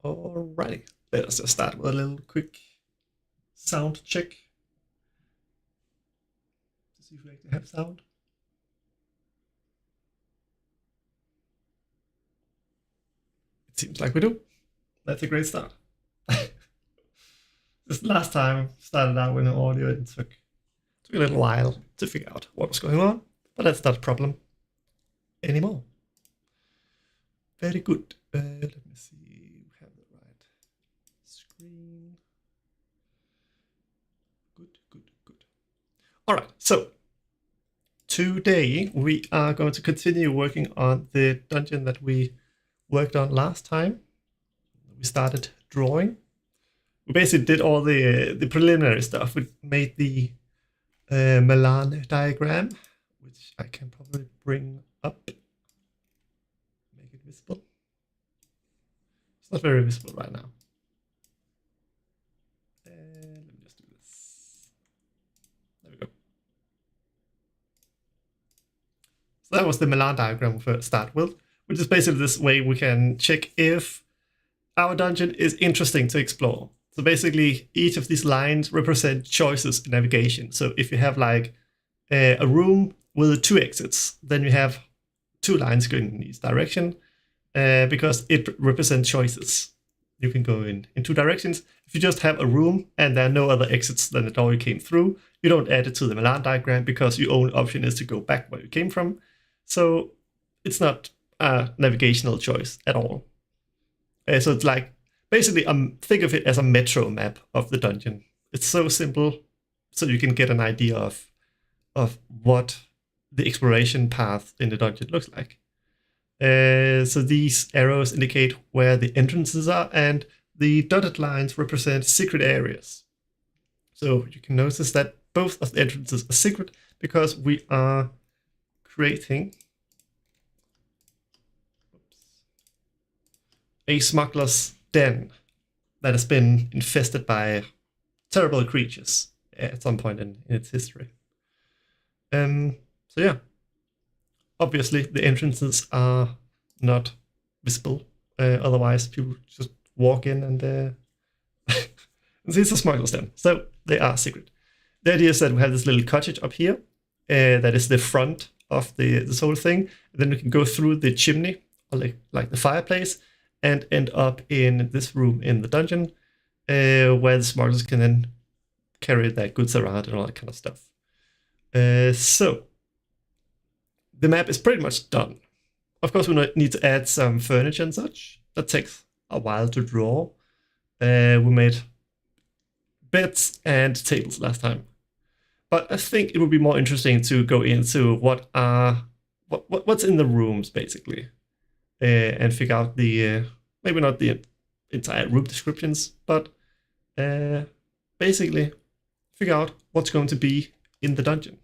Alrighty, let us just start with a little quick sound check to see if we actually have sound. It seems like we do. That's a great start. This last time started out with an audio, it took a little while to figure out what was going on, but that's not a problem anymore. Very good. Let me see, we have the right screen. Good. All right, so today we are going to continue working on the dungeon that we worked on last time. We started drawing. We basically did all the preliminary stuff. We made the Milan diagram, which I can probably bring up, make it visible. It's not very visible right now. Let me just do this. There we go. So that was the Milan diagram we first start with, which is basically this way we can check if our dungeon is interesting to explore. So basically, each of these lines represent choices in navigation. So if you have like a room with 2 exits, then you have 2 lines going in each direction because it represents choices. You can go in 2 directions. If you just have a room and there are no other exits than the door you came through, you don't add it to the Milan diagram because your only option is to go back where you came from. So it's not a navigational choice at all. So it's like, basically, think of it as a metro map of the dungeon. It's so simple, so you can get an idea of what the exploration path in the dungeon looks like. So these arrows indicate where the entrances are, and the dotted lines represent secret areas. So you can notice that both of the entrances are secret because we are creating a smuggler's den that has been infested by terrible creatures at some point in its history. So yeah, obviously the entrances are not visible. Otherwise, people just walk in and it's a smuggler's den. So they are secret. The idea is that we have this little cottage up here that is the front of this whole thing. And then we can go through the chimney, or like the fireplace, and end up in this room in the dungeon where the smugglers can then carry their goods around and all that kind of stuff. So the map is pretty much done. Of course, we need to add some furniture and such. That takes a while to draw. We made beds and tables last time. But I think it would be more interesting to go into what's in the rooms, basically. And figure out maybe not the entire room descriptions, but basically figure out what's going to be in the dungeon.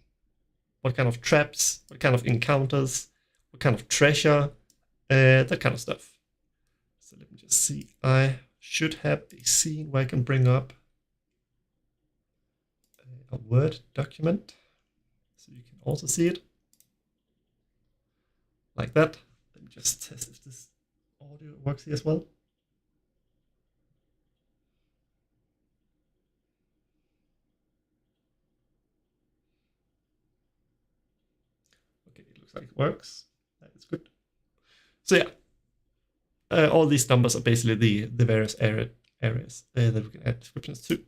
What kind of traps, what kind of encounters, what kind of treasure, that kind of stuff. So let me just see. I should have a scene where I can bring up a Word document so you can also see it like that. Just test if this audio works here as well. Okay, it looks like it works. That is good. So yeah, all these numbers are basically the various areas that we can add descriptions to.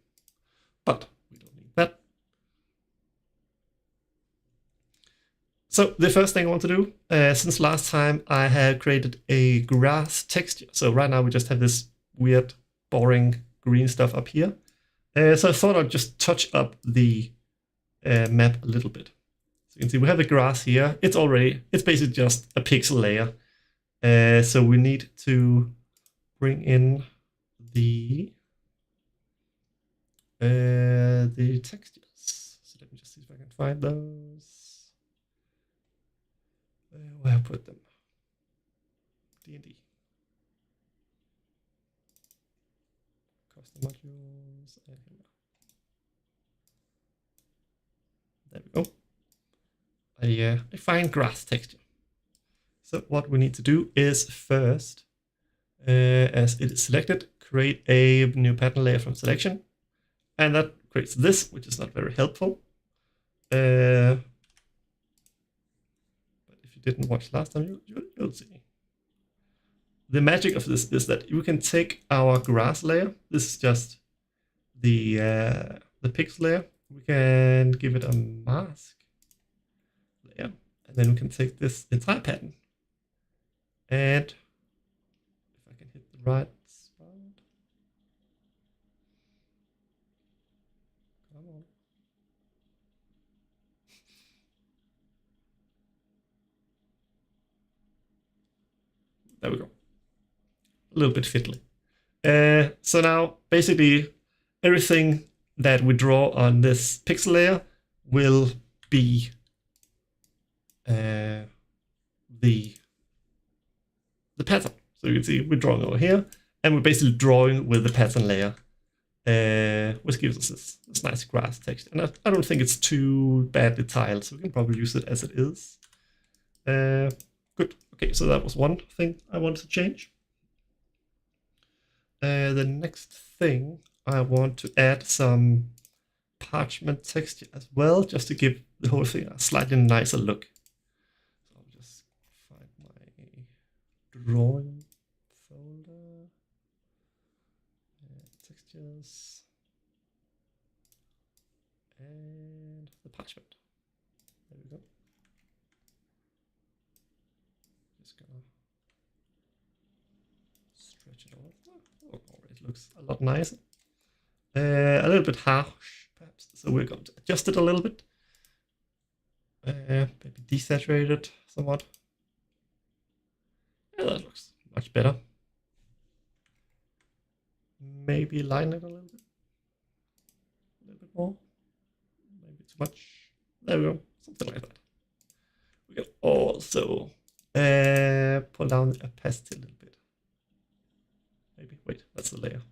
But we don't need that. So the first thing I want to do, since last time I had created a grass texture. So right now we just have this weird, boring green stuff up here. So I thought I'd just touch up the map a little bit. So you can see we have the grass here. It's basically just a pixel layer. So we need to bring in the textures. So let me just see if I can find those. Where I put them? D&D. Custom modules. And here. There we go. A fine grass texture. So what we need to do is first as it is selected, create a new pattern layer from selection. And that creates this, which is not very helpful. But if you didn't watch last time, you'll see. The magic of this is that you can take our grass layer. This is just the pixel layer. We can give it a mask layer, and then we can take this entire pattern. And if I can hit the right spot, come on. There we go. A little bit fiddly. So now basically everything that we draw on this pixel layer will be the pattern. So you can see we're drawing over here, and we're basically drawing with the pattern layer, which gives us this nice grass text. And I don't think it's too badly tiled, so we can probably use it as it is. Good. Okay, so that was one thing I wanted to change. The next thing, I want to add some parchment texture as well, just to give the whole thing a slightly nicer look. So I'll just find my drawing folder, textures, and the parchment. There we go. Just gonna stretch it over. Oh, it looks a lot nicer. A little bit harsh, perhaps. So we're going to adjust it a little bit. Maybe desaturate it somewhat. Yeah, that looks much better. Maybe line it a little bit. A little bit more. Maybe too much. There we go. Something like that. We can also pull down the opacity a little bit. Maybe. Wait, that's the layer.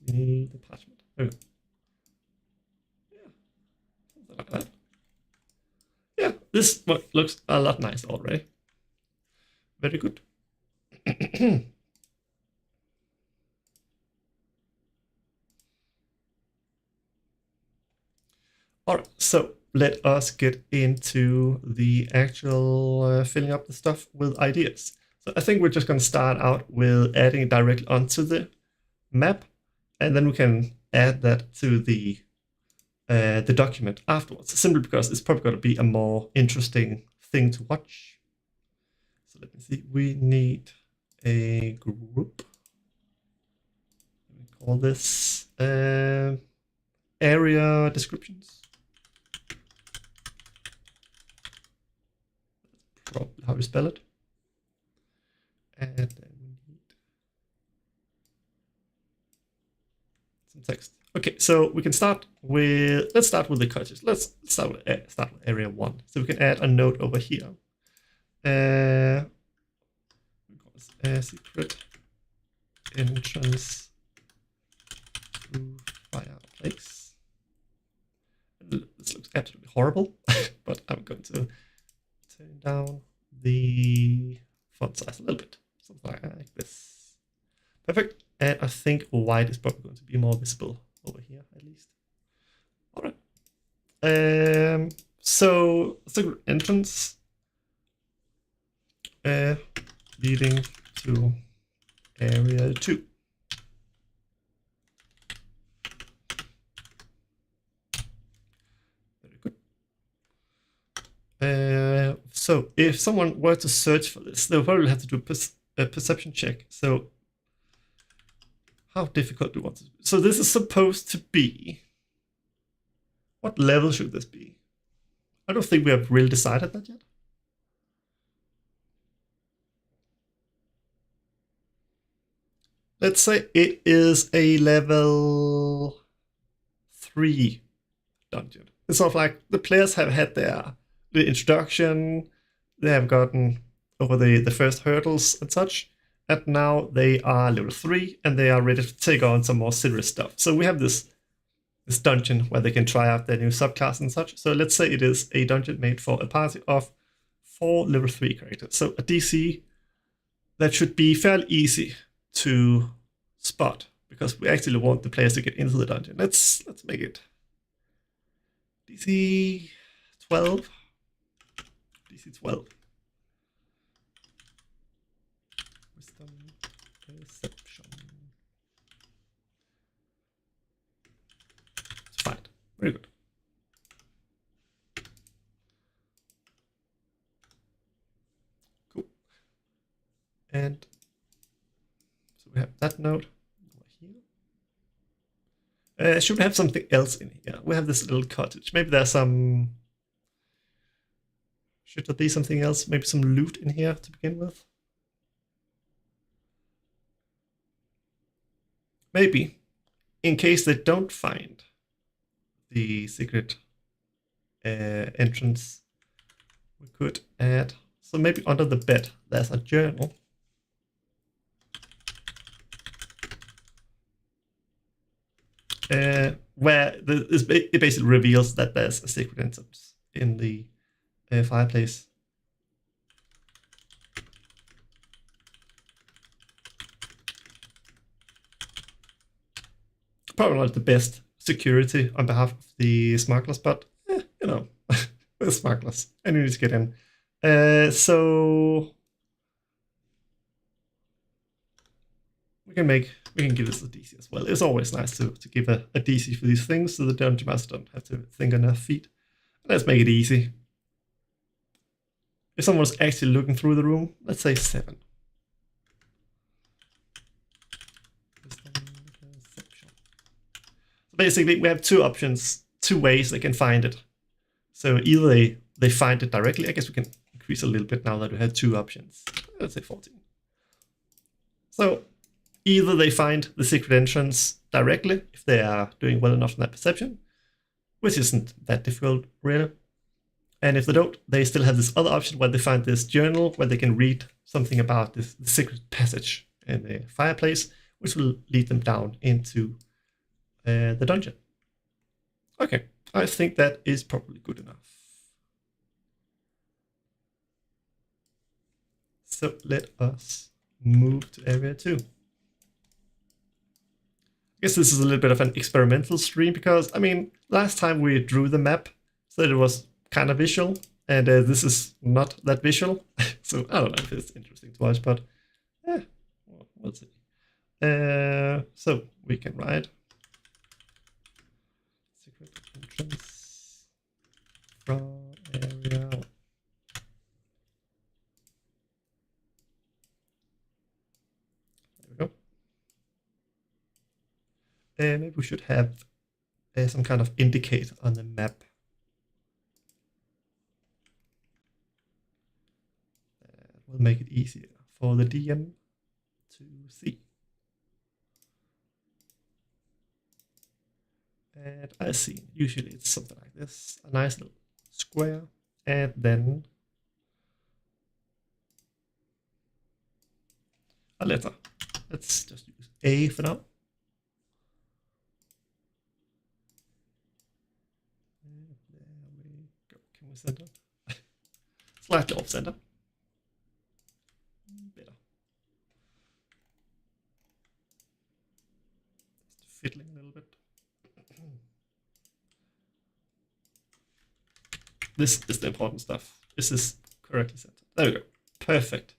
We need the parchment. There we go. Yeah. Something like that. Yeah, this looks a lot nicer already. Very good. Alright, so let us get into the actual filling up the stuff with ideas. So I think we're just going to start out with adding it directly onto the map, and then we can add that to the document afterwards, simply because it's probably going to be a more interesting thing to watch. So let me see, we need a group. Let me call this area descriptions. Probably how you spell it. And then we need some text. Okay, so we can start with, let's start with the cottages. Let's start with area 1. So we can add a note over here. We call this a secret entrance to fireplace. This looks absolutely horrible, but I'm going to turn down the font size a little bit, something like this. Perfect. And I think white is probably going to be more visible over here, at least. All right. So secret entrance leading to area 2. Very good. So if someone were to search for this, they'll probably have to do a perception check. So how difficult do we want to do? So this is supposed to be, what level should this be? I don't think we have really decided that yet. Let's say it is a level 3 dungeon. It's sort of like the players have had the introduction, they have gotten over the first hurdles and such, and now they are level 3 and they are ready to take on some more serious stuff. So we have this dungeon where they can try out their new subclass and such. So let's say it is a dungeon made for a party of 4 level 3 characters. So a DC that should be fairly easy to spot, because we actually want the players to get into the dungeon. Let's make it DC 12. DC 12. Wisdom, perception. It's fine. Very good. Cool. And so we have that node over here. Should we have something else in here? We have this little cottage. Maybe there's some... Should there be something else? Maybe some loot in here to begin with? Maybe, in case they don't find the secret entrance, we could add... So maybe under the bed, there's a journal. Where it basically reveals that there's a secret entrance in the fireplace. Probably not the best security on behalf of the smugglers, but you know, the smugglers, and you need to get in. So we can give this a DC as well. It's always nice to give a DC for these things, so the dungeon master don't have to think on their feet. Let's make it easy. If someone's actually looking through the room, let's say 7. So basically, we have 2 options, 2 ways they can find it. So either they find it directly. I guess we can increase a little bit now that we have 2 options. Let's say 14. So either they find the secret entrance directly, if they are doing well enough in that perception, which isn't that difficult, really. And if they don't, they still have this other option where they find this journal where they can read something about this secret passage in the fireplace, which will lead them down into the dungeon. Okay, I think that is probably good enough. So let us move to area 2. I guess this is a little bit of an experimental stream because, I mean, last time we drew the map, so it was kind of visual, and this is not that visual. So I don't know if it's interesting to watch, but we'll see. So we can write secret entrance from area 1. There we go. Maybe we should have some kind of indicator on the map. Will make it easier for the DM to see. And I see, usually it's something like this, a nice little square, and then a letter. Let's just use A for now. And there we go. Can we center? Slightly off center. Fiddling a little bit. This is the important stuff. This is correctly centered. There we go. Perfect.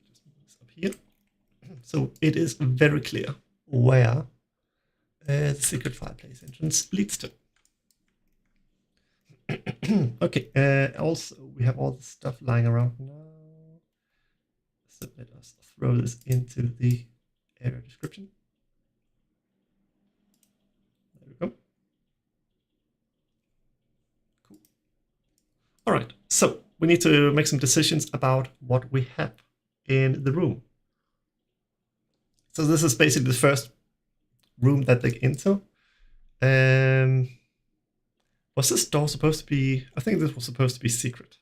Just move this up here. So it is very clear where the secret fireplace entrance leads to. Okay. Also, we have all the stuff lying around now. So let us throw this into the area description. There we go. Cool. All right, so we need to make some decisions about what we have in the room. So this is basically the first room that they get into. Was this door supposed to be... I think this was supposed to be secret.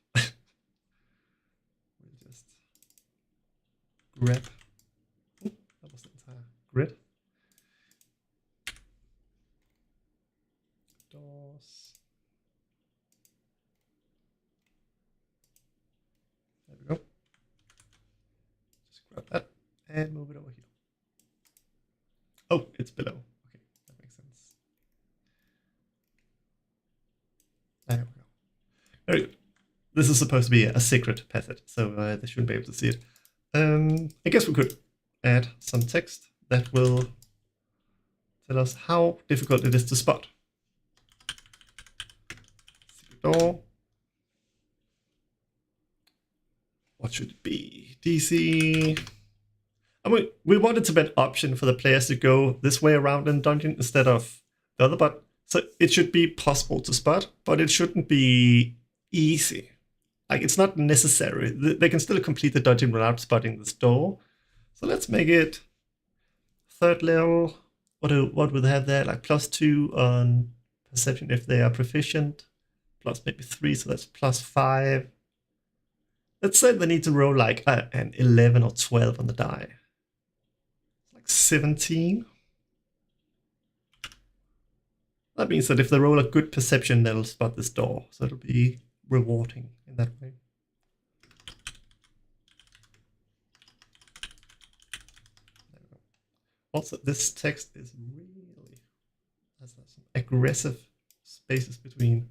Grab. Ooh, that was the entire grid. Doors. There we go. Very good. This is supposed to be a secret passage, so they shouldn't be able to see it. I guess we could add some text that will tell us how difficult it is to spot. Secret door. What should it be? DC. I mean, we wanted to be an option for the players to go this way around in dungeon instead of the other, but so it should be possible to spot, but it shouldn't be easy. Like, it's not necessary. They can still complete the dungeon without spotting this door. So let's make it 3rd level. What would they have there? Like +2 on perception if they are proficient. Plus maybe 3, so that's +5. Let's say they need to roll like an 11 or 12 on the die. Like 17. That means that if they roll a good perception, they'll spot this door. So it'll be rewarding in that way. Also, this text is really has some aggressive spaces between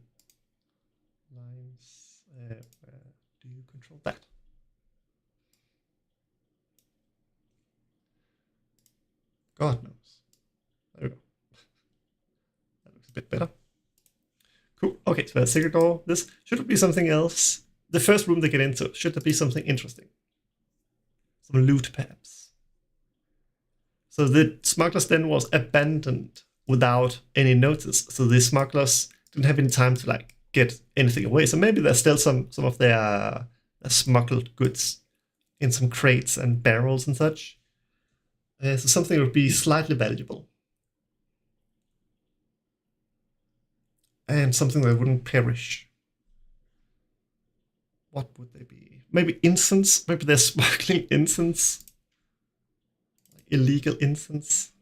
lines. Where do you control that? God knows. There we go. That looks a bit better. Cool. Okay, so a secret door. This should be something else. The first room they get into, should there be something interesting? Some loot, perhaps. So the smuggler's den was abandoned without any notice. So the smugglers didn't have any time to like get anything away. So maybe there's still some of their smuggled goods in some crates and barrels and such. So something would be slightly valuable. And something that wouldn't perish. What would they be? Maybe incense? Maybe they're smuggling incense? Like illegal incense?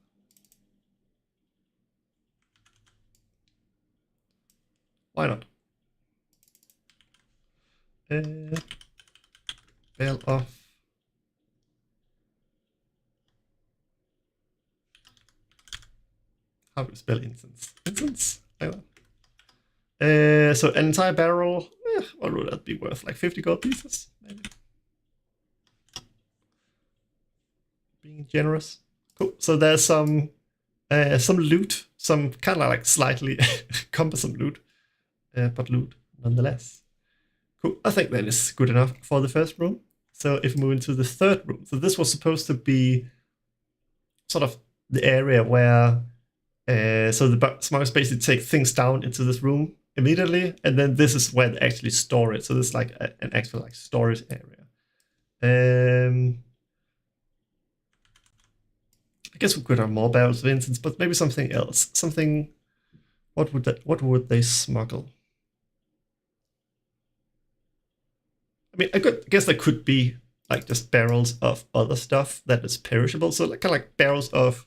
Why not? Bell off. How do you spell incense? Incense? I don't know. So an entire barrel, what would that be worth? Like 50 gold pieces, maybe. Being generous. Cool. So there's some loot, some kind of like slightly cumbersome loot, but loot nonetheless. Cool. I think that is good enough for the first room. So if we move into the 3rd room, so this was supposed to be sort of the area where so the smugglers basically take things down into this room immediately, and then this is where they actually store it. So this is like an actual like storage area. I guess we could have more barrels of incense, but maybe something else. Something. What would they smuggle? I mean, I guess there could be like just barrels of other stuff that is perishable. So like, kind of like barrels of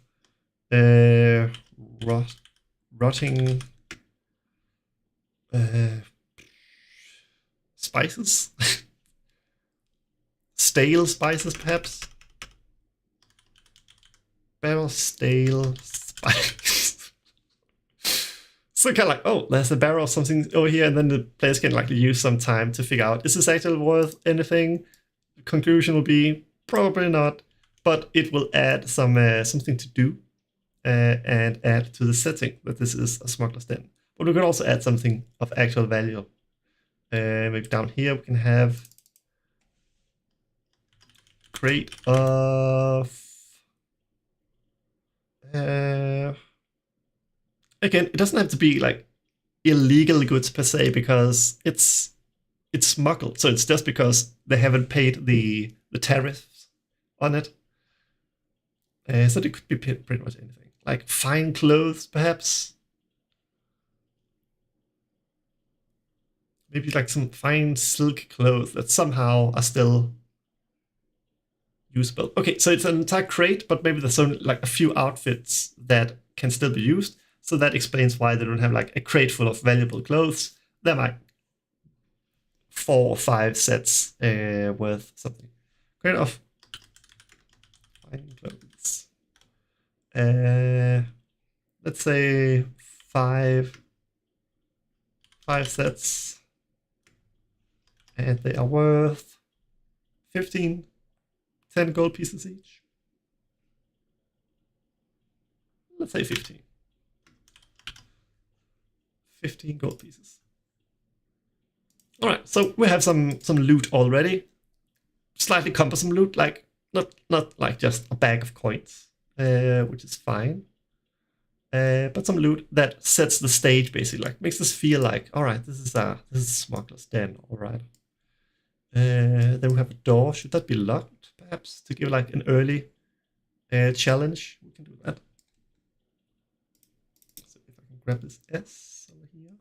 rotting spices. Stale spices, perhaps. Barrel stale spice. So kind of like, oh, there's a barrel of something over here, and then the players can like use some time to figure out, is this actually worth anything? The conclusion will be probably not, but it will add some something to do and add to the setting that this is a smuggler's den. But we could also add something of actual value. Maybe down here we can have crate of again, it doesn't have to be like illegal goods per se, because it's smuggled. So it's just because they haven't paid the tariffs on it. So it could be pretty much anything. Like fine clothes, perhaps. Maybe like some fine silk clothes that somehow are still usable. Okay, so it's an entire crate, but maybe there's only like a few outfits that can still be used. So that explains why they don't have like a crate full of valuable clothes. They're like 4 or 5 sets worth something. Crate of fine clothes. Let's say 5 5 sets. And they are worth 15, 10 gold pieces each. Let's say 15. 15 gold pieces. All right, so we have some loot already. Slightly cumbersome loot, like not like just a bag of coins, which is fine. But some loot that sets the stage, basically, like makes us feel like, all right, this is a smuggler's den, all right. Then we have a door. Should that be locked, perhaps, to give like an early challenge? We can do that. So if I can grab this S over here.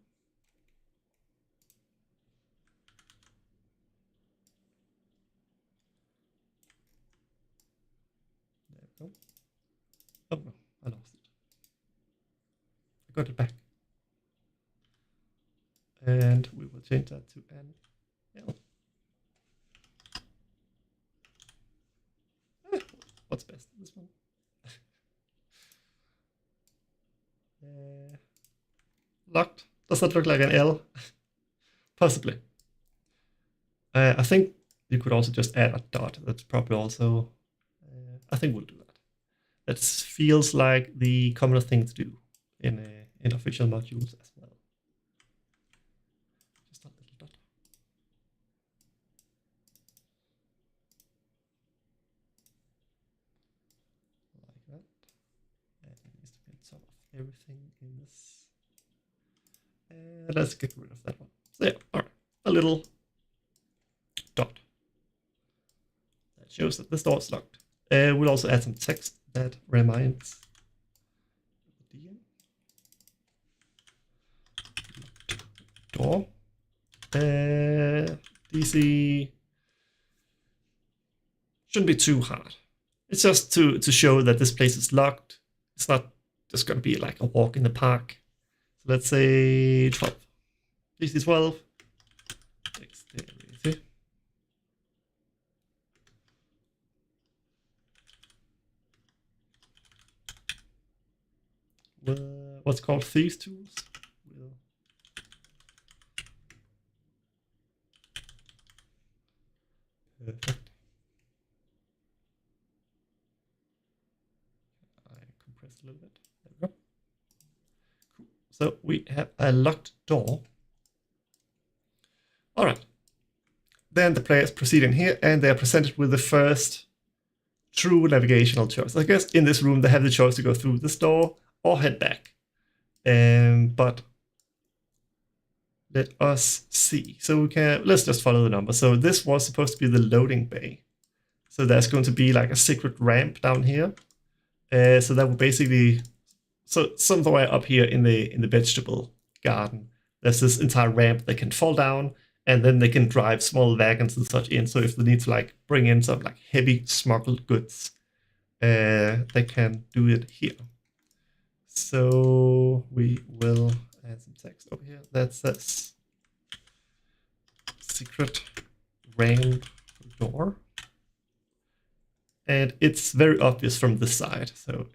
There we go. Oh no, I lost it. I got it back. And we will change that to an L. What's best? This one? Locked. Does that look like an L? Possibly. I think you could also just add a dot. That's probably also... I think we'll do that. That feels like the common thing to do in official modules as well. Just a little dot. Like that. And it needs to be on top of everything in this. And let's get rid of that one. So yeah, all right. A little dot. That shows that this door is locked. We'll also add some text that reminds the door. DC shouldn't be too hard. It's just to show that this place is locked. It's not just going to be like a walk in the park. So let's say 12. DC 12. Dexterity. What's called Thieves Tools. Perfect. I compressed a little bit. There we go. Cool. So we have a locked door. All right. Then the players proceed in here, and they are presented with the first true navigational choice. I guess in this room they have the choice to go through this door or head back. But let us see. So let's just follow the number. So this was supposed to be the loading bay. So there's going to be like a secret ramp down here. So that would basically, so somewhere up here in the vegetable garden, there's this entire ramp they can fall down, and then they can drive small wagons and such in. So if they need to like bring in some like heavy smuggled goods, they can do it here. So we will add some text over here that says secret ramp door. And it's very obvious from this side, so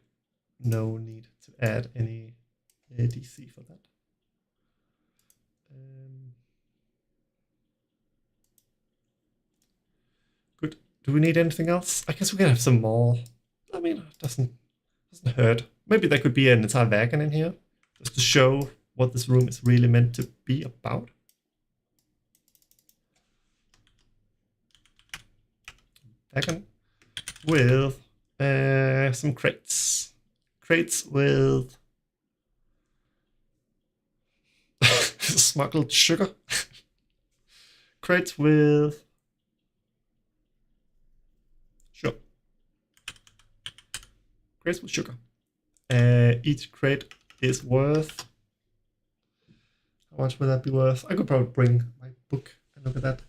no need to add any DC for that. Good. Do we need anything else? I guess we can have some more. I mean, it doesn't hurt. Maybe there could be an entire wagon in here, just to show what this room is really meant to be about. Wagon with some crates. Crates with smuggled sugar. Crates with... Sure. Crates with sugar. Each crate is worth... How much would that be worth? I could probably bring my book and look at that.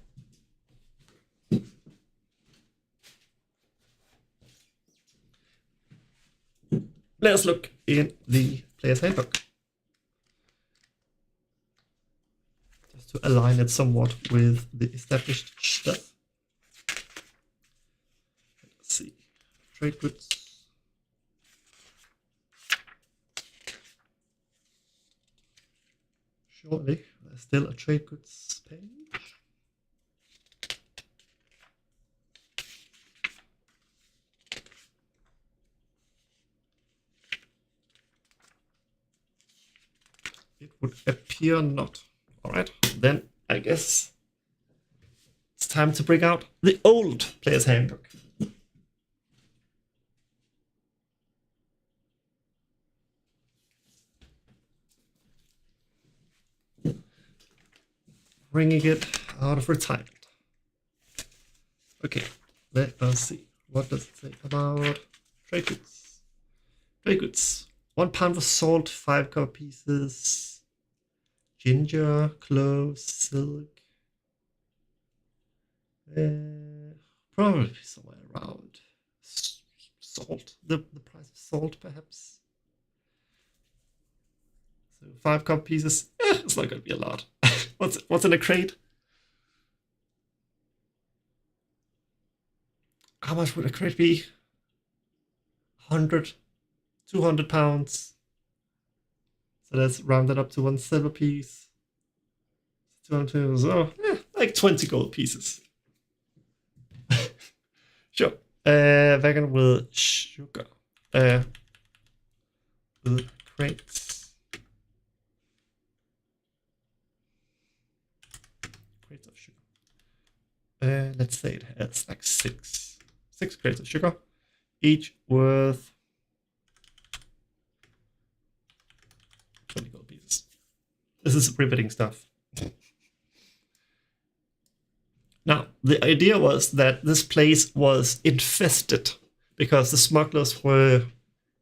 Let us look in the player's handbook. Just to align it somewhat with the established stuff. Let's see. Trade goods. Surely there's still a trade goods page. It would appear not. Alright, then I guess it's time to bring out the old player's handbook. Bringing it out of retirement. Okay, let us see. What does it say about trade goods? Trade goods. 1 pound of salt, 5 copper pieces, ginger, cloves, silk. Probably somewhere around salt. The price of salt, perhaps. So 5 copper pieces. It's not going to be a lot. What's in a crate? How much would a crate be? 100, 200 pounds. So that's rounded up to 1 silver piece. 200, so like 20 gold pieces. Sure. Wagon with sugar. With crates. Crates of sugar. Let's say it has like 6 crates of sugar, each worth 20 gold pieces. This is riveting stuff. Now, the idea was that this place was infested because the smugglers were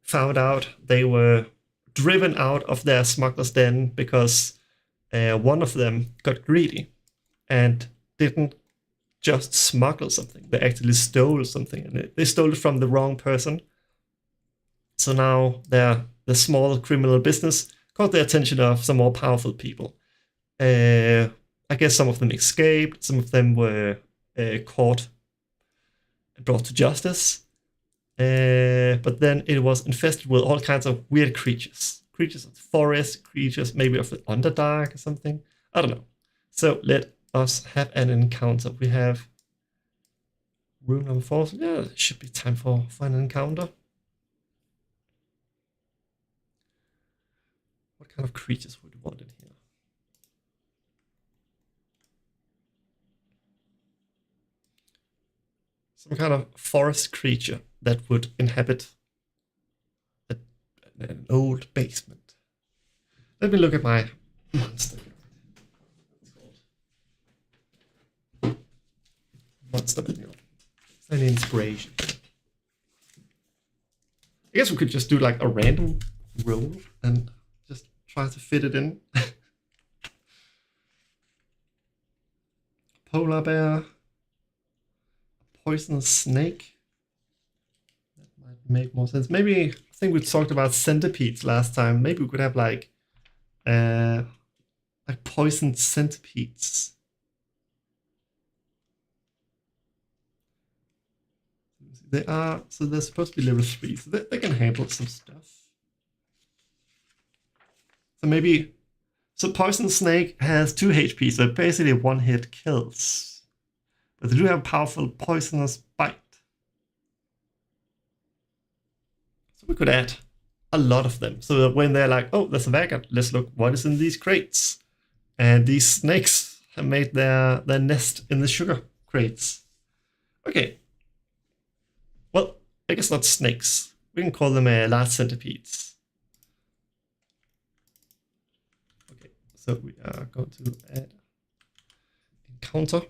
found out. They were driven out of their smuggler's den because one of them got greedy and didn't just smuggle something. They actually stole something, and they stole it from the wrong person. So now the small criminal business caught the attention of some more powerful people. I guess some of them escaped, some of them were caught and brought to justice. But then it was infested with all kinds of weird creatures. Creatures of the forest, creatures maybe of the Underdark or something. I don't know. So let us have an encounter. We have room number 4. So yeah, it should be time for an encounter. What kind of creatures would you want in here? Some kind of forest creature that would inhabit an old basement. Let me look at my monster. It's called Monster Manual. Is there any inspiration? I guess we could just do like a random roll and just try to fit it in. Polar bear. Poisonous snake. That might make more sense. Maybe, I think we talked about centipedes last time. Maybe we could have like poisoned centipedes. They are, so they're supposed to be level 3, so they can handle some stuff. So maybe, so poison snake has 2 HP, so basically 1 hit kills. But they do have powerful poisonous bite. So we could add a lot of them. So that when they're like, oh, there's a wagon, let's look what is in these crates. And these snakes have made their nest in the sugar crates. Okay. Well, I guess not snakes. We can call them large centipedes. Okay, so we are going to add encounter.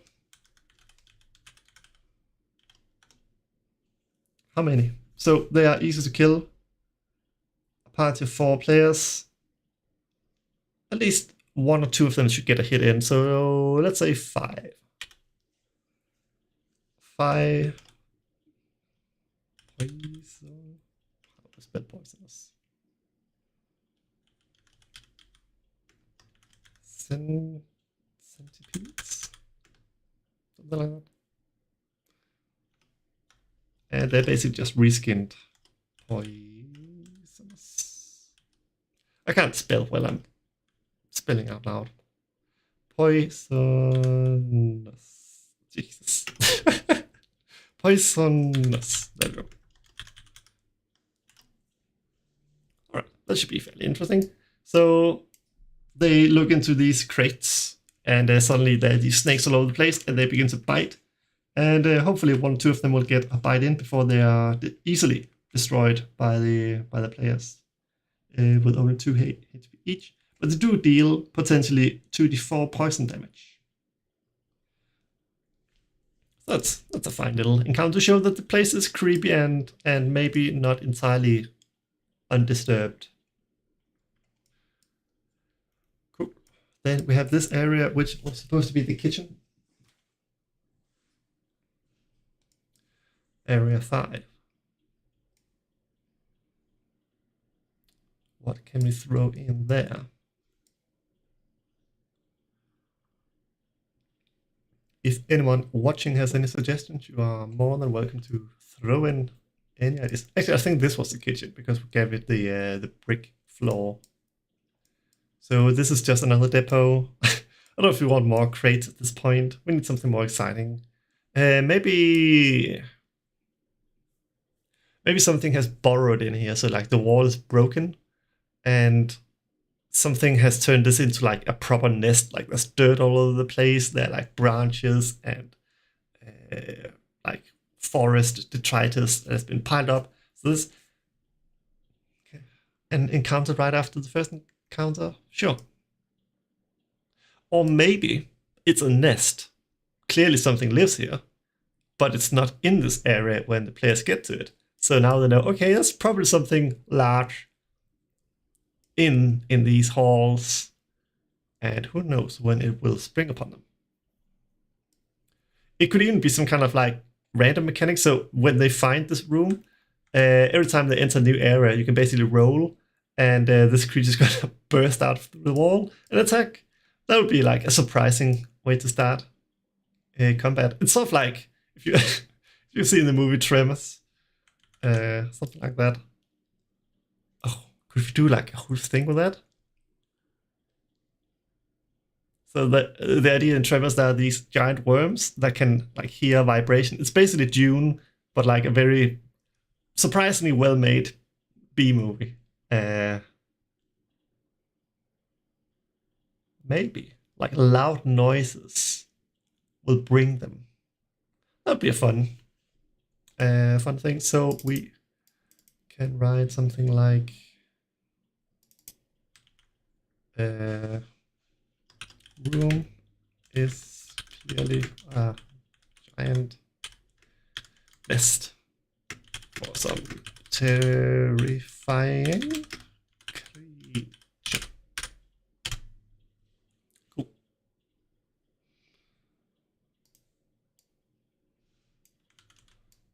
How many? So they are easy to kill. A party of 4 players. At least 1 or 2 of them should get a hit in. So let's say 5. 5 poison. How to spell poisonous? Centipedes. Something like that. And they're basically just reskinned poisonous. I can't spell while I'm spelling out loud. Poisonous. Jesus. Poisonous. There we go. Alright, that should be fairly interesting. So they look into these crates, and suddenly there are these snakes all over the place, and they begin to bite. And hopefully 1 or 2 of them will get a bite in before they are easily destroyed by the players with only 2 HP each. But they do deal potentially 2d4 poison damage. So that's a fine little encounter to show that the place is creepy and maybe not entirely undisturbed. Cool. Then we have this area, which was supposed to be the kitchen. Area 5. What can we throw in there? If anyone watching has any suggestions, you are more than welcome to throw in any ideas. Actually, I think this was the kitchen because we gave it the brick floor. So this is just another depot. I don't know if we want more crates at this point. We need something more exciting. Maybe something has burrowed in here. So like the wall is broken and something has turned this into like a proper nest. Like there's dirt all over the place. There are like branches and like forest detritus that has been piled up. So this an encounter right after the first encounter? Sure. Or maybe it's a nest. Clearly something lives here, but it's not in this area when the players get to it. So now they know, okay, there's probably something large in these halls, and who knows when it will spring upon them. It could even be some kind of like random mechanic. So when they find this room, every time they enter a new area, you can basically roll, and this creature's gonna burst out through the wall and attack. That would be like a surprising way to start combat. It's sort of like if you if you've seen the movie Tremors. Something like that. Oh, could we do like a whole thing with that? So the idea in Tremors, there are these giant worms that can like hear vibration. It's basically Dune, but like a very surprisingly well-made B movie. Maybe like loud noises will bring them. That'd be a fun thing. So we can write something like room is clearly a giant nest for some terrifying creature. Cool.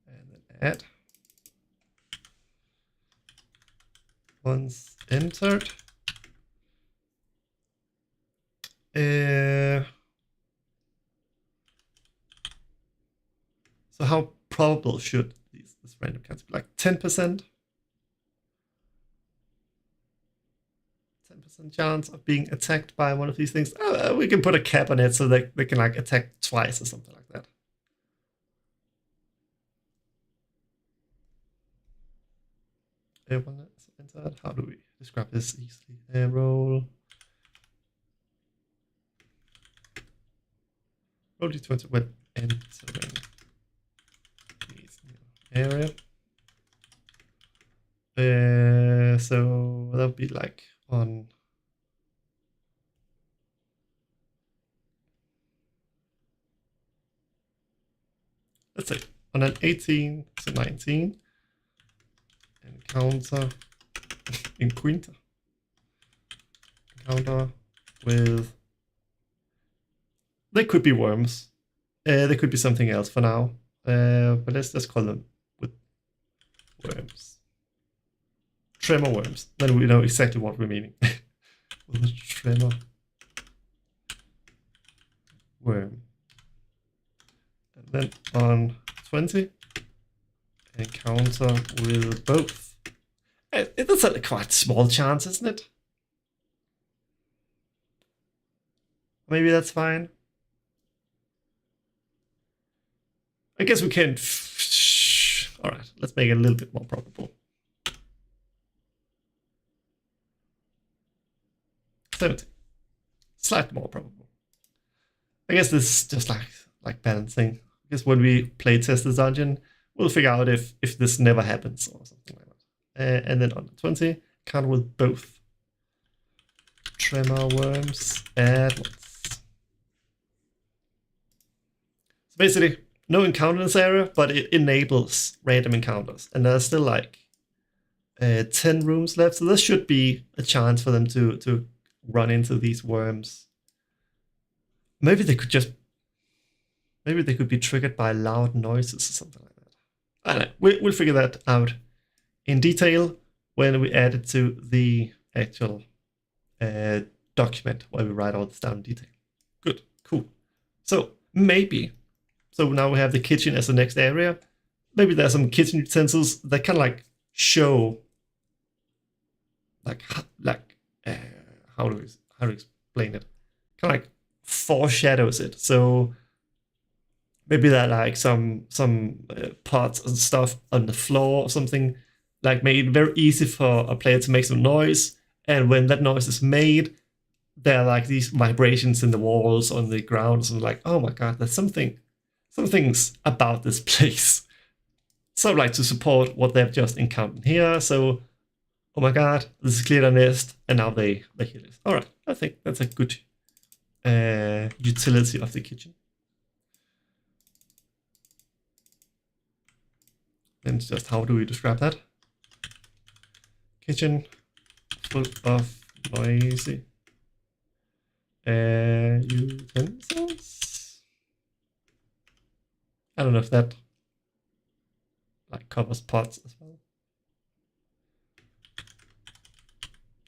And then add. Once entered. So how probable should this random counts be? Like 10%? 10% chance of being attacked by one of these things. We can put a cap on it so that they can like attack twice or something like that. How do we describe this easily? Roll d20 when entering this area. So that would be like on let's say on an 18 to 19 encounter with, they could be worms, they could be something else for now, but let's just call them with worms, tremor worms, then we know exactly what we're meaning. With a tremor worm. And then on 20 encounter with both. That's a quite small chance, isn't it? Maybe that's fine. I guess we can. All right, let's make it a little bit more probable. 70. Slightly more probable. I guess this is just like balancing. I guess when we play test this dungeon, we'll figure out if this never happens or something like that. And then on the 20, count with both tremor worms at once. So basically, no encounter in this area, but it enables random encounters. And there's still like 10 rooms left, so there should be a chance for them to run into these worms. Maybe they could be triggered by loud noises or something like that. I don't know. We'll figure that out in detail when we add it to the actual document where we write all this down in detail. Good, cool. So now we have the kitchen as the next area. Maybe there's some kitchen utensils that kind of like show, how to explain it? Kind of like foreshadows it. So maybe there are like some pots and stuff on the floor or something, like made it very easy for a player to make some noise. And when that noise is made, there are like these vibrations in the walls, on the ground. So like, oh my god, there's some things about this place. So like to support what they've just encountered here. So, oh my god, this is clear a nest, and now they hear this. All right, I think that's a good utility of the kitchen. Then it's just how do we describe that? Kitchen full of noisy utensils. I don't know if that like covers pots as well.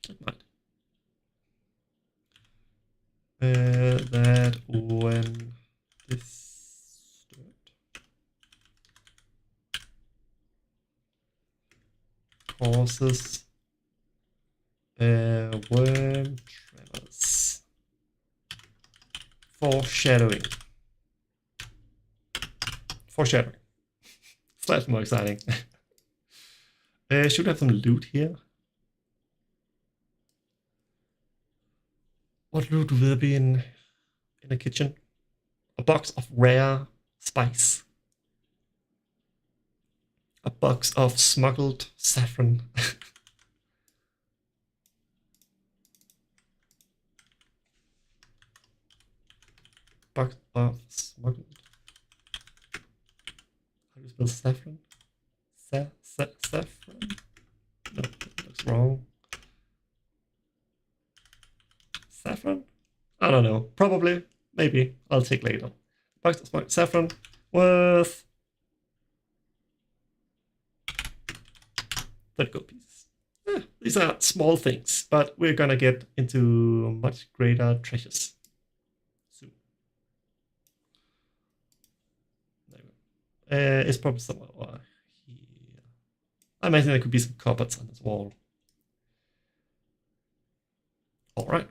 It might. That when disturbed causes worm tremors. Foreshadowing. Slightly more exciting. Should have some loot here. What loot will there be in the kitchen? A box of rare spice. A box of smuggled saffron. Box of smuggled. How do you spell saffron? Saffron? No, that looks wrong. Saffron? I don't know. Probably. Maybe. I'll take later. Box of smuggled saffron worth 30 gold pieces. These are small things, but we're gonna get into much greater treasures soon. It's probably somewhere here. I imagine there could be some cupboards on this wall. All right.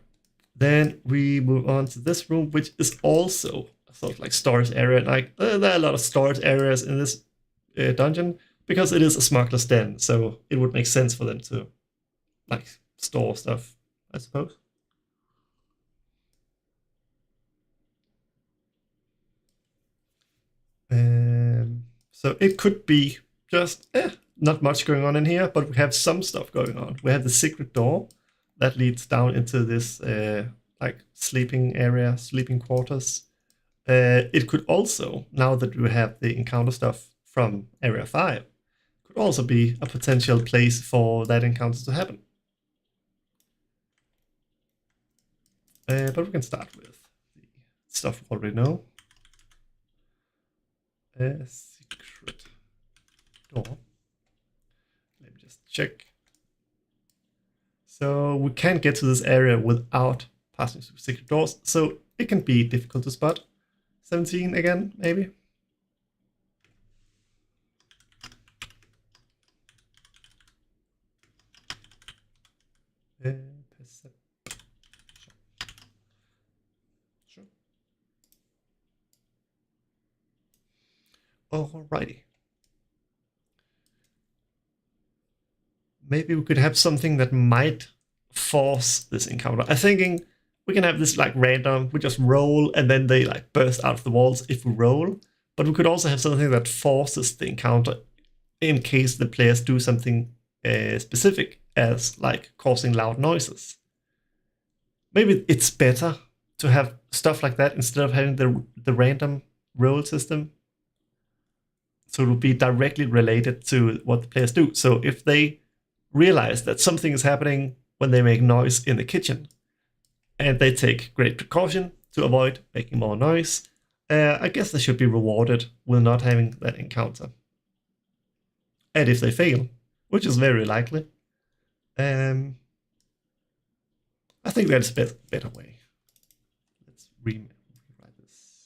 Then we move on to this room, which is also a sort of like storage area. Like there are a lot of storage areas in this dungeon because it is a smuggler's den, so it would make sense for them to like store stuff, I suppose. So it could be just not much going on in here, but we have some stuff going on. We have the secret door that leads down into this like sleeping area, sleeping quarters. It could also, now that we have the encounter stuff from Area 5, could also be a potential place for that encounter to happen. But we can start with the stuff we already know. Secret door. Let me just check. So we can't get to this area without passing through secret doors, so it can be difficult to spot. 17 again, maybe. Alrighty. Maybe we could have something that might force this encounter. I'm thinking we can have this like random, we just roll and then they like burst out of the walls if we roll. But we could also have something that forces the encounter in case the players do something specific, as like causing loud noises. Maybe it's better to have stuff like that instead of having the random roll system. So it will be directly related to what the players do. So if they realize that something is happening when they make noise in the kitchen, and they take great precaution to avoid making more noise, I guess they should be rewarded with not having that encounter. And if they fail, which is very likely, I think that's a better way. Let's rewrite this.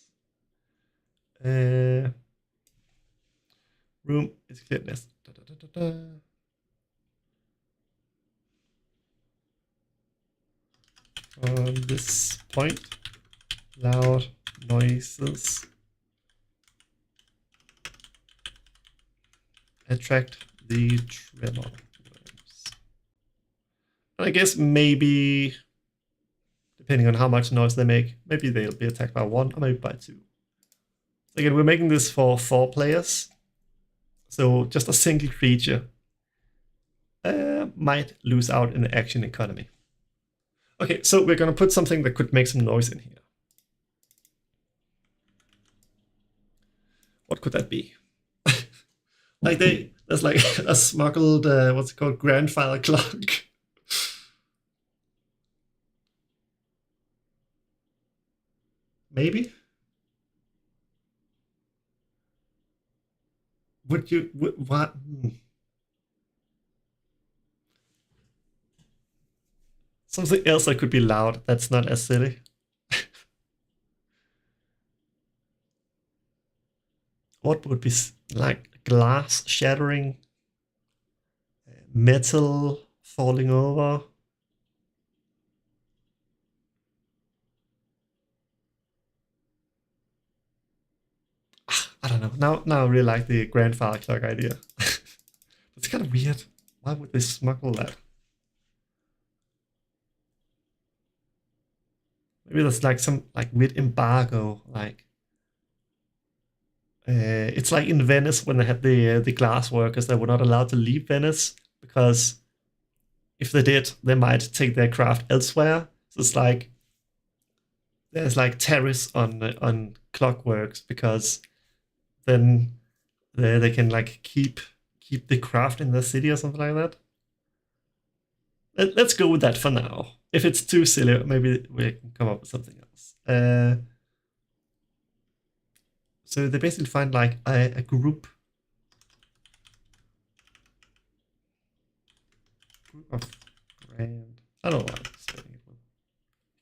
Room is clearness. On this point, loud noises attract the tremor worms. And I guess maybe, depending on how much noise they make, maybe they'll be attacked by 1 or maybe by 2. Again, we're making this for 4 players, so just a single creature might lose out in the action economy. Okay, so we're gonna put something that could make some noise in here. What could that be? Like there's like a smuggled, what's it called, grandfather clock. Maybe? What? Something else that could be loud that's not as silly. What would be like glass shattering, metal falling over? I don't know. Now I really like the grandfather clock idea. It's kind of weird. Why would they smuggle that? Maybe there's like some like weird embargo, like it's like in Venice when they had the glass workers that were not allowed to leave Venice because if they did, they might take their craft elsewhere. So it's like there's like tariffs on clockworks because then they can like keep the craft in the city or something like that. Let's go with that for now. If it's too silly, maybe we can come up with something else. So they basically find like a group of grand. I don't know why I'm spelling it with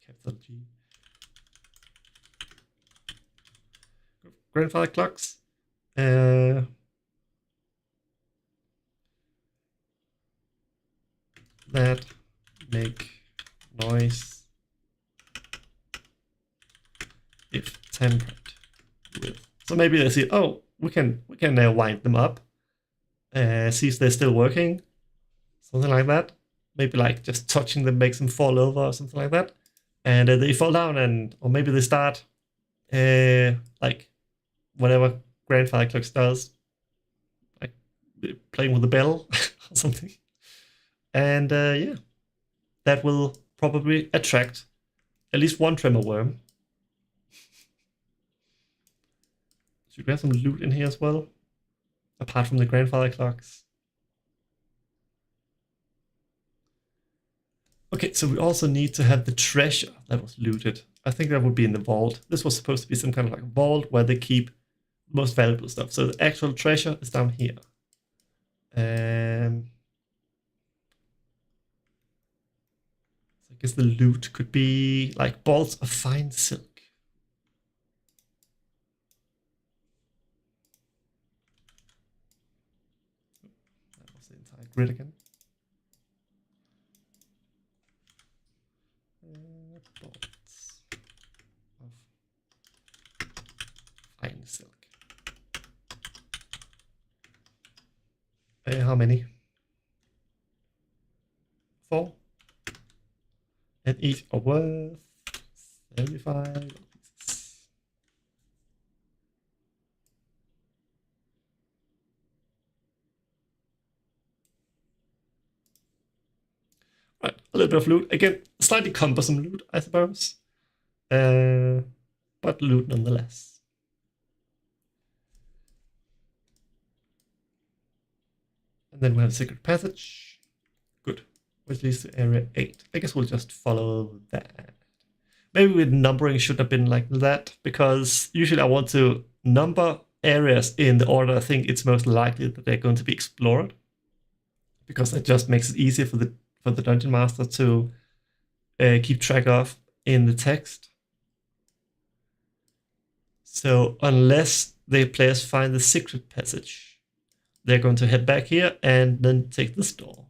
capital G. Grandfather clocks. That make noise if tampered with. So maybe they see, oh, we can wind them up, see if they're still working, something like that. Maybe like just touching them makes them fall over or something like that, and they fall down, and or maybe they start like whatever grandfather clocks does, like playing with the bell or something, and yeah, that will probably attract at least 1 tremor worm. Should we have some loot in here as well? Apart from the grandfather clocks. Okay, so we also need to have the treasure that was looted. I think that would be in the vault. This was supposed to be some kind of like vault where they keep most valuable stuff. So the actual treasure is down here. So I guess the loot could be like balls of fine silk. That was the entire grid again. Bolts of fine silk. How many? 4. And each are worth 75 pieces. Right, a little bit of loot. Again, slightly cumbersome loot, I suppose. But loot nonetheless. And then we have a secret passage. Good. Which leads to area 8. I guess we'll just follow that. Maybe with numbering should have been like that, because usually I want to number areas in the order I think it's most likely that they're going to be explored, because that just makes it easier for the dungeon master to keep track of in the text. So unless the players find the secret passage, they're going to head back here and then take this door.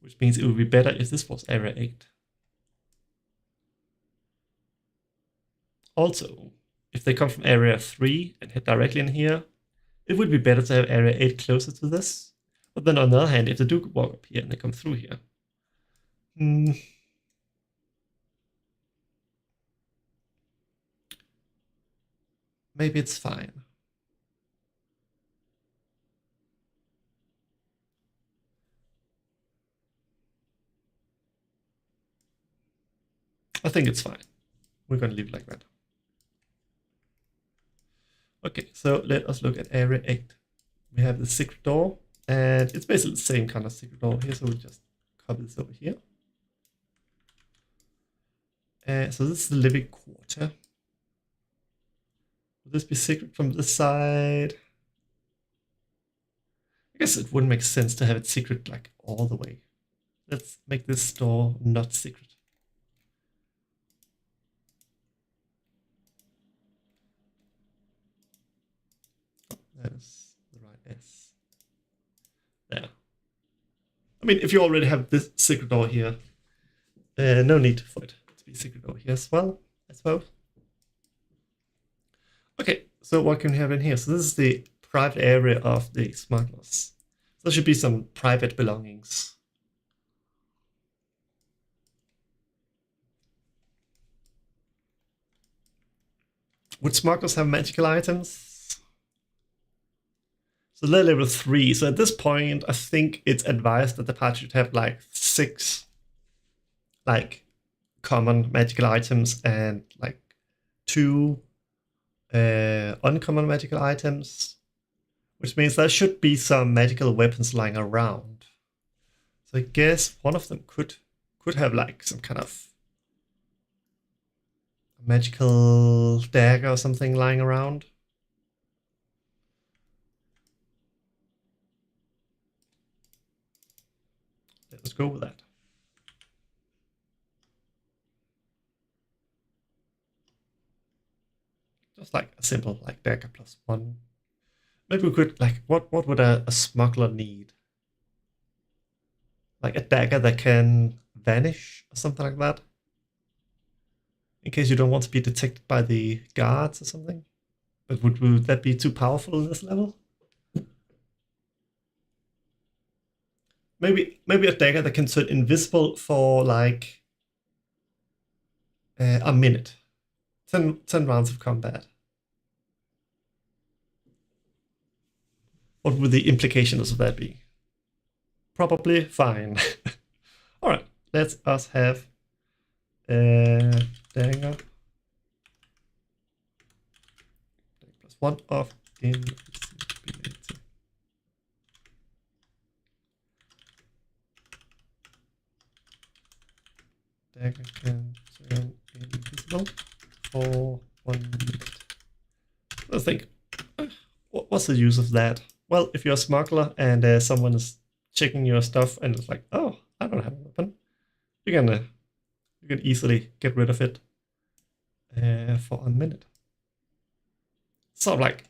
Which means it would be better if this was area 8. Also, if they come from area 3 and head directly in here, it would be better to have area 8 closer to this. But then on the other hand, if they do walk up here and they come through here, maybe it's fine. I think it's fine. We're going to leave it like that. Okay, so let us look at area 8. We have the secret door, and it's basically the same kind of secret door here, so we'll just copy this over here. So this is the living quarter. Will this be secret from this side? I guess it wouldn't make sense to have it secret like all the way. Let's make this door not secret. That is the right S. There. I mean, if you already have this secret door here, no need for it to be secret door here as well, I suppose. Okay, so what can we have in here? So this is the private area of the smugglers. So there should be some private belongings. Would smugglers have magical items? So they're level 3. So at this point, I think it's advised that the party should have like 6 like common magical items and like 2 uncommon magical items, which means there should be some magical weapons lying around. So I guess one of them could have like some kind of magical dagger or something lying around. Let's go with that. Just like a simple like dagger +1. Maybe we could like what would a smuggler need? Like a dagger that can vanish or something like that? In case you don't want to be detected by the guards or something. But would that be too powerful in this level? Maybe a dagger that can turn invisible for like a minute. 10 rounds of combat. What would the implications of that be? Probably fine. All right, let us have dagger +1 of invisibility. Dagger can turn invisible for 1 minute. Let's think. What's the use of that? Well, if you're a smuggler and someone is checking your stuff and it's like, oh, I don't have a weapon, you can easily get rid of it for 1 minute. Sort of like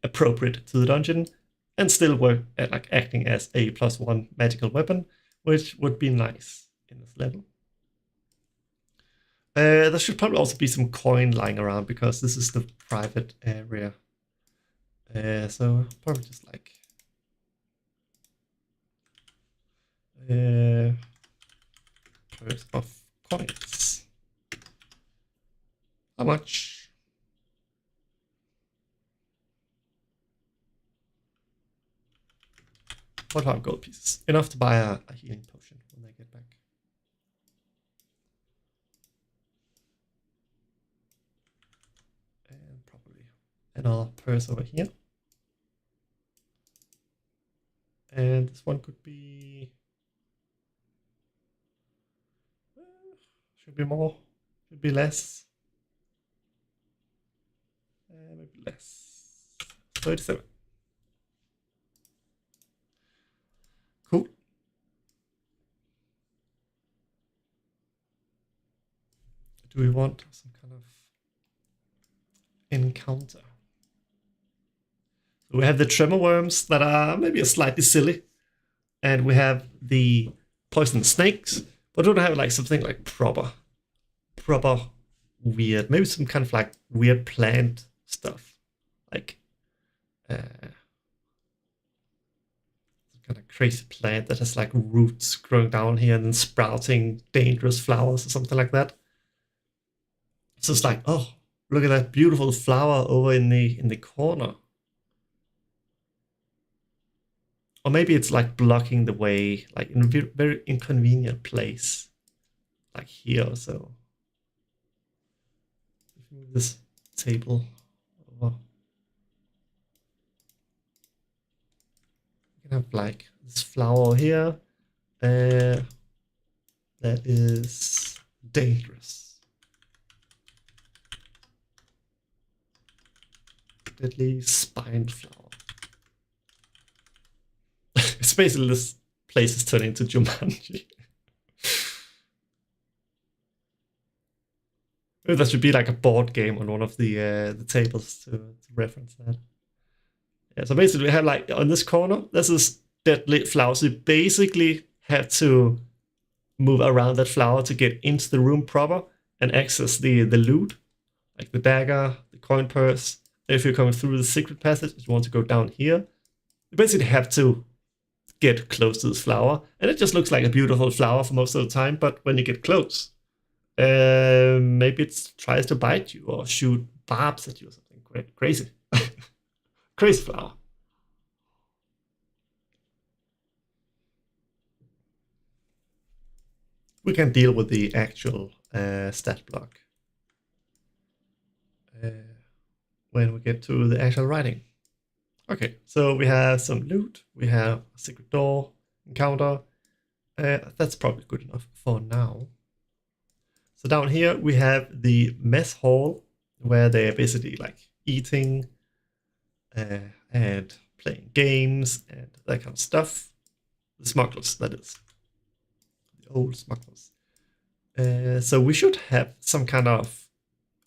appropriate to the dungeon and still work at like acting as a +1 magical weapon, which would be nice in this level. There should probably also be some coin lying around because this is the private area. So probably just like purse of coins. How much? 45 gold pieces. Enough to buy a healing potion when they get back. And probably another purse over here. And this one could be... should be more, should be less. Maybe less. 37. Cool. Do we want some kind of encounter? So we have the tremor worms that are maybe slightly silly. And we have the poison snakes. But we don't have like something like proper weird. Maybe some kind of like weird plant stuff. Like some kind of crazy plant that has like roots growing down here and then sprouting dangerous flowers or something like that. So it's like, oh, look at that beautiful flower over in the corner. Or maybe it's like blocking the way, like in a very inconvenient place, like here or so. Move this table over. We can have like this flower here. That is dangerous. Deadly spine flower. It's basically this place is turning into Jumanji. Maybe that should be like a board game on one of the tables to reference that. Yeah, so basically we have like on this corner, this is deadly flower. So you basically have to move around that flower to get into the room proper and access the loot, like the dagger, the coin purse. If you're coming through the secret passage, you want to go down here. You basically have to get close to this flower, and it just looks like a beautiful flower for most of the time. But when you get close, maybe it tries to bite you or shoot barbs at you or something crazy. Crazy flower. We can deal with the actual stat block when we get to the actual writing. Okay, so we have some loot, we have a secret door, encounter. That's probably good enough for now. So down here we have the mess hall, where they're basically like eating and playing games and that kind of stuff. The smugglers, that is. The old smugglers. So we should have some kind of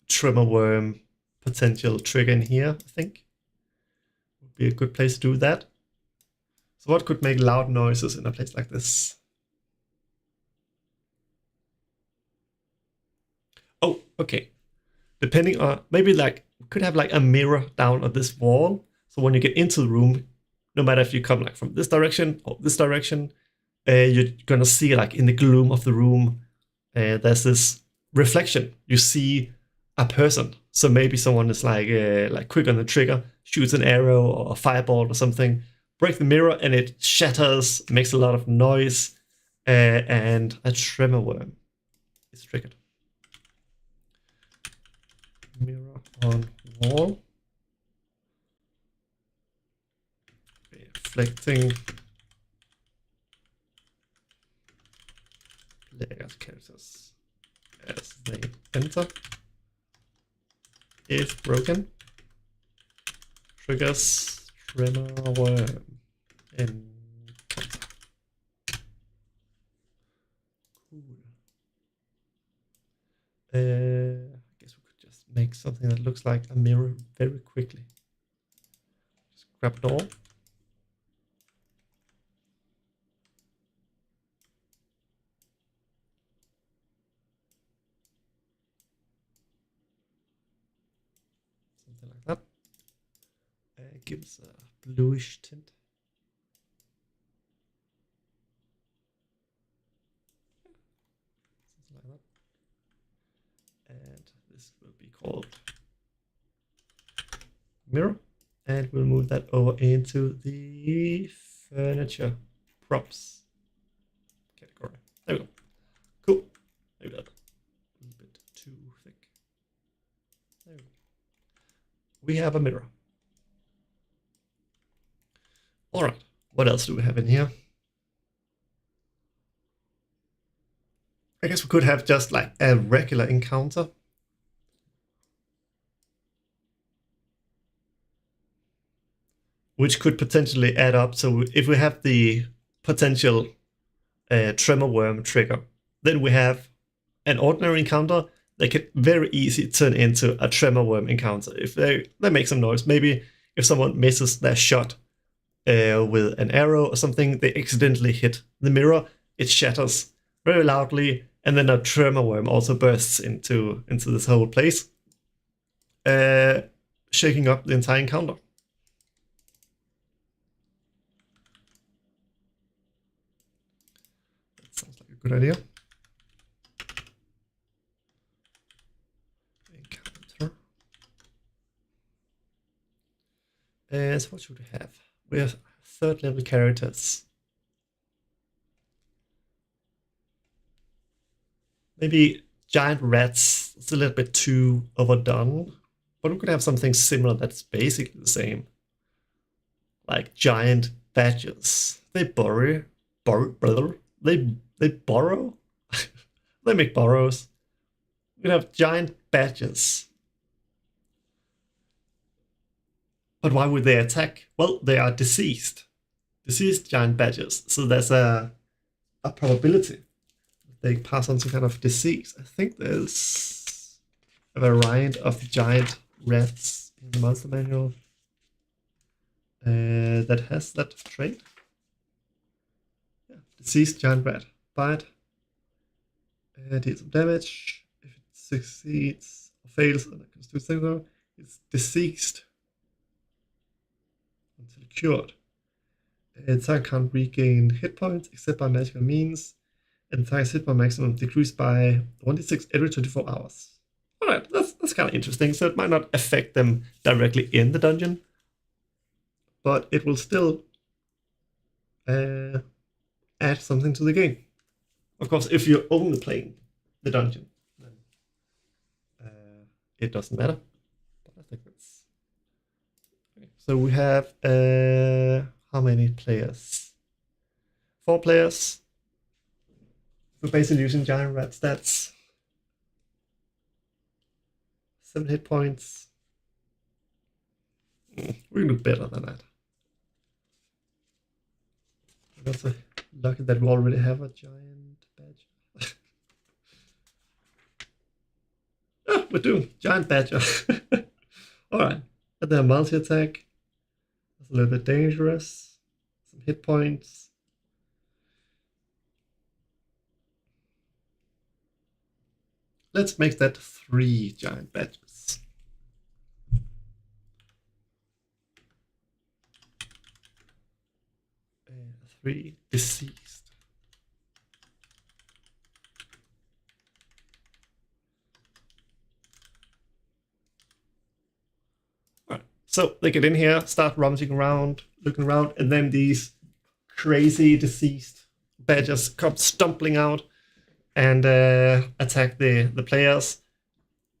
tremor worm potential trigger in here, I think. Would be a good place to do that. So what could make loud noises in a place like this? Oh, okay. Depending on, maybe like, we could have like a mirror down on this wall. So when you get into the room, no matter if you come like from this direction or this direction, you're gonna see like in the gloom of the room, there's this reflection. You see a person. So maybe someone is like quick on the trigger, shoots an arrow or a fireball or something, break the mirror and it shatters, makes a lot of noise, and a tremor worm is triggered. Mirror on wall. Reflecting players' characters as they enter. If broken, triggers tremor worm encounter. Cool. I guess we could just make something that looks like a mirror very quickly. Just grab it all. Something like that. it gives a bluish tint. Something like that. And this will be called mirror. And we'll move that over into the furniture props category. There we go. Cool. Maybe that a little bit too thick. There we go. We have a mirror. All right. What else do we have in here? I guess we could have just like a regular encounter. Which could potentially add up. So if we have the potential tremor worm trigger, then we have an ordinary encounter that could very easily turn into a tremor worm encounter. If they make some noise, maybe if someone misses their shot with an arrow or something, they accidentally hit the mirror, it shatters very loudly, and then a tremor worm also bursts into this whole place, shaking up the entire encounter. That sounds like a good idea. Encounter. So what should we have? We have 3rd level characters. Maybe giant rats. It's a little bit too overdone, but we could have something similar that's basically the same. Like giant badgers. They borrow. They borrow. They make burrows. We have giant badgers. But why would they attack? Well, they are deceased. Deceased giant badgers. So there's a probability they pass on some kind of disease. I think there's a variant of giant rats in the monster manual that has that trait. Yeah, deceased giant rat. Bite. Deal some damage. If it succeeds or fails, it's deceased until cured. Attack can't regain hit points except by magical means. And attack's hit point maximum decreased by 1d6 every 24 hours. Alright, that's kind of interesting. So it might not affect them directly in the dungeon, but it will still add something to the game. Of course, if you're only playing the dungeon, then it doesn't matter. But I think that's okay. So we have how many players? 4 players. We're basically using giant rat stats. 7 hit points. We can do better than that. I'm also lucky that we already have a giant badger. Oh, we're doing giant badger. Alright, and then multi-attack. That's a little bit dangerous. Some hit points. Let's make that 3 giant badgers. And 3 deceased. Alright, so they get in here, start rummaging around, looking around, and then these crazy deceased badgers come stumbling out and attack the players,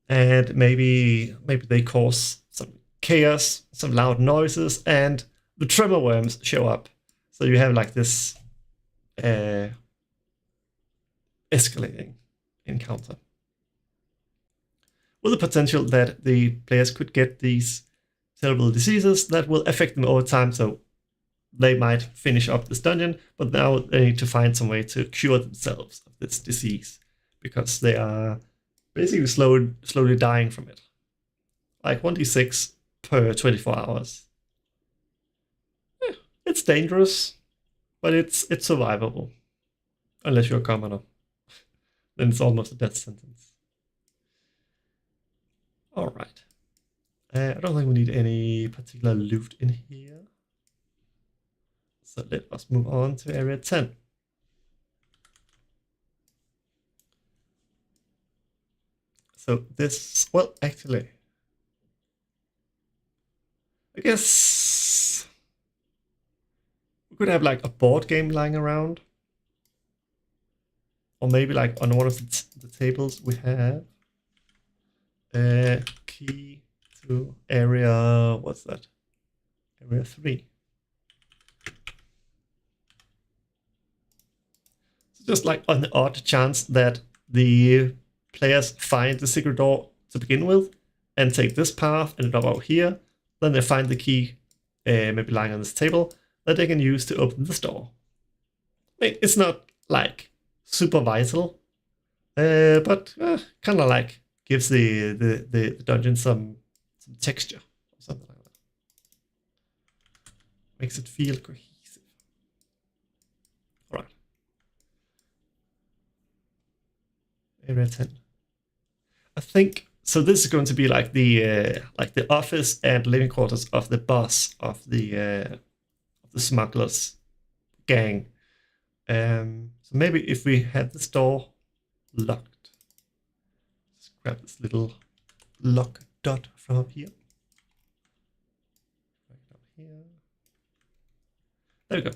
and maybe they cause some chaos, some loud noises, and the tremor worms show up. So you have like this escalating encounter with the potential that the players could get these terrible diseases that will affect them over time. So they might finish up this dungeon, but now they need to find some way to cure themselves of this disease because they are basically slowly dying from it. Like 1d6 per 24 hours. Yeah, it's dangerous, but it's survivable. Unless you're a commoner. Then it's almost a death sentence. Alright. I don't think we need any particular loot in here. So let us move on to area 10. So this, well, actually, I guess we could have like a board game lying around. Or maybe like on one of the tables we have a key to area, what's that? Area 3. So just like on the odd chance that the players find the secret door to begin with and take this path and drop out here, then they find the key maybe lying on this table that they can use to open this door. It's not like super vital, but kind of like gives the dungeon some texture or something like that. Makes it feel cohesive. All right. Area 10. I think so. This is going to be like the office and living quarters of the boss of the smugglers gang. So maybe if we had this door locked, let's grab this little lock dot from up here. Right down here. There we go.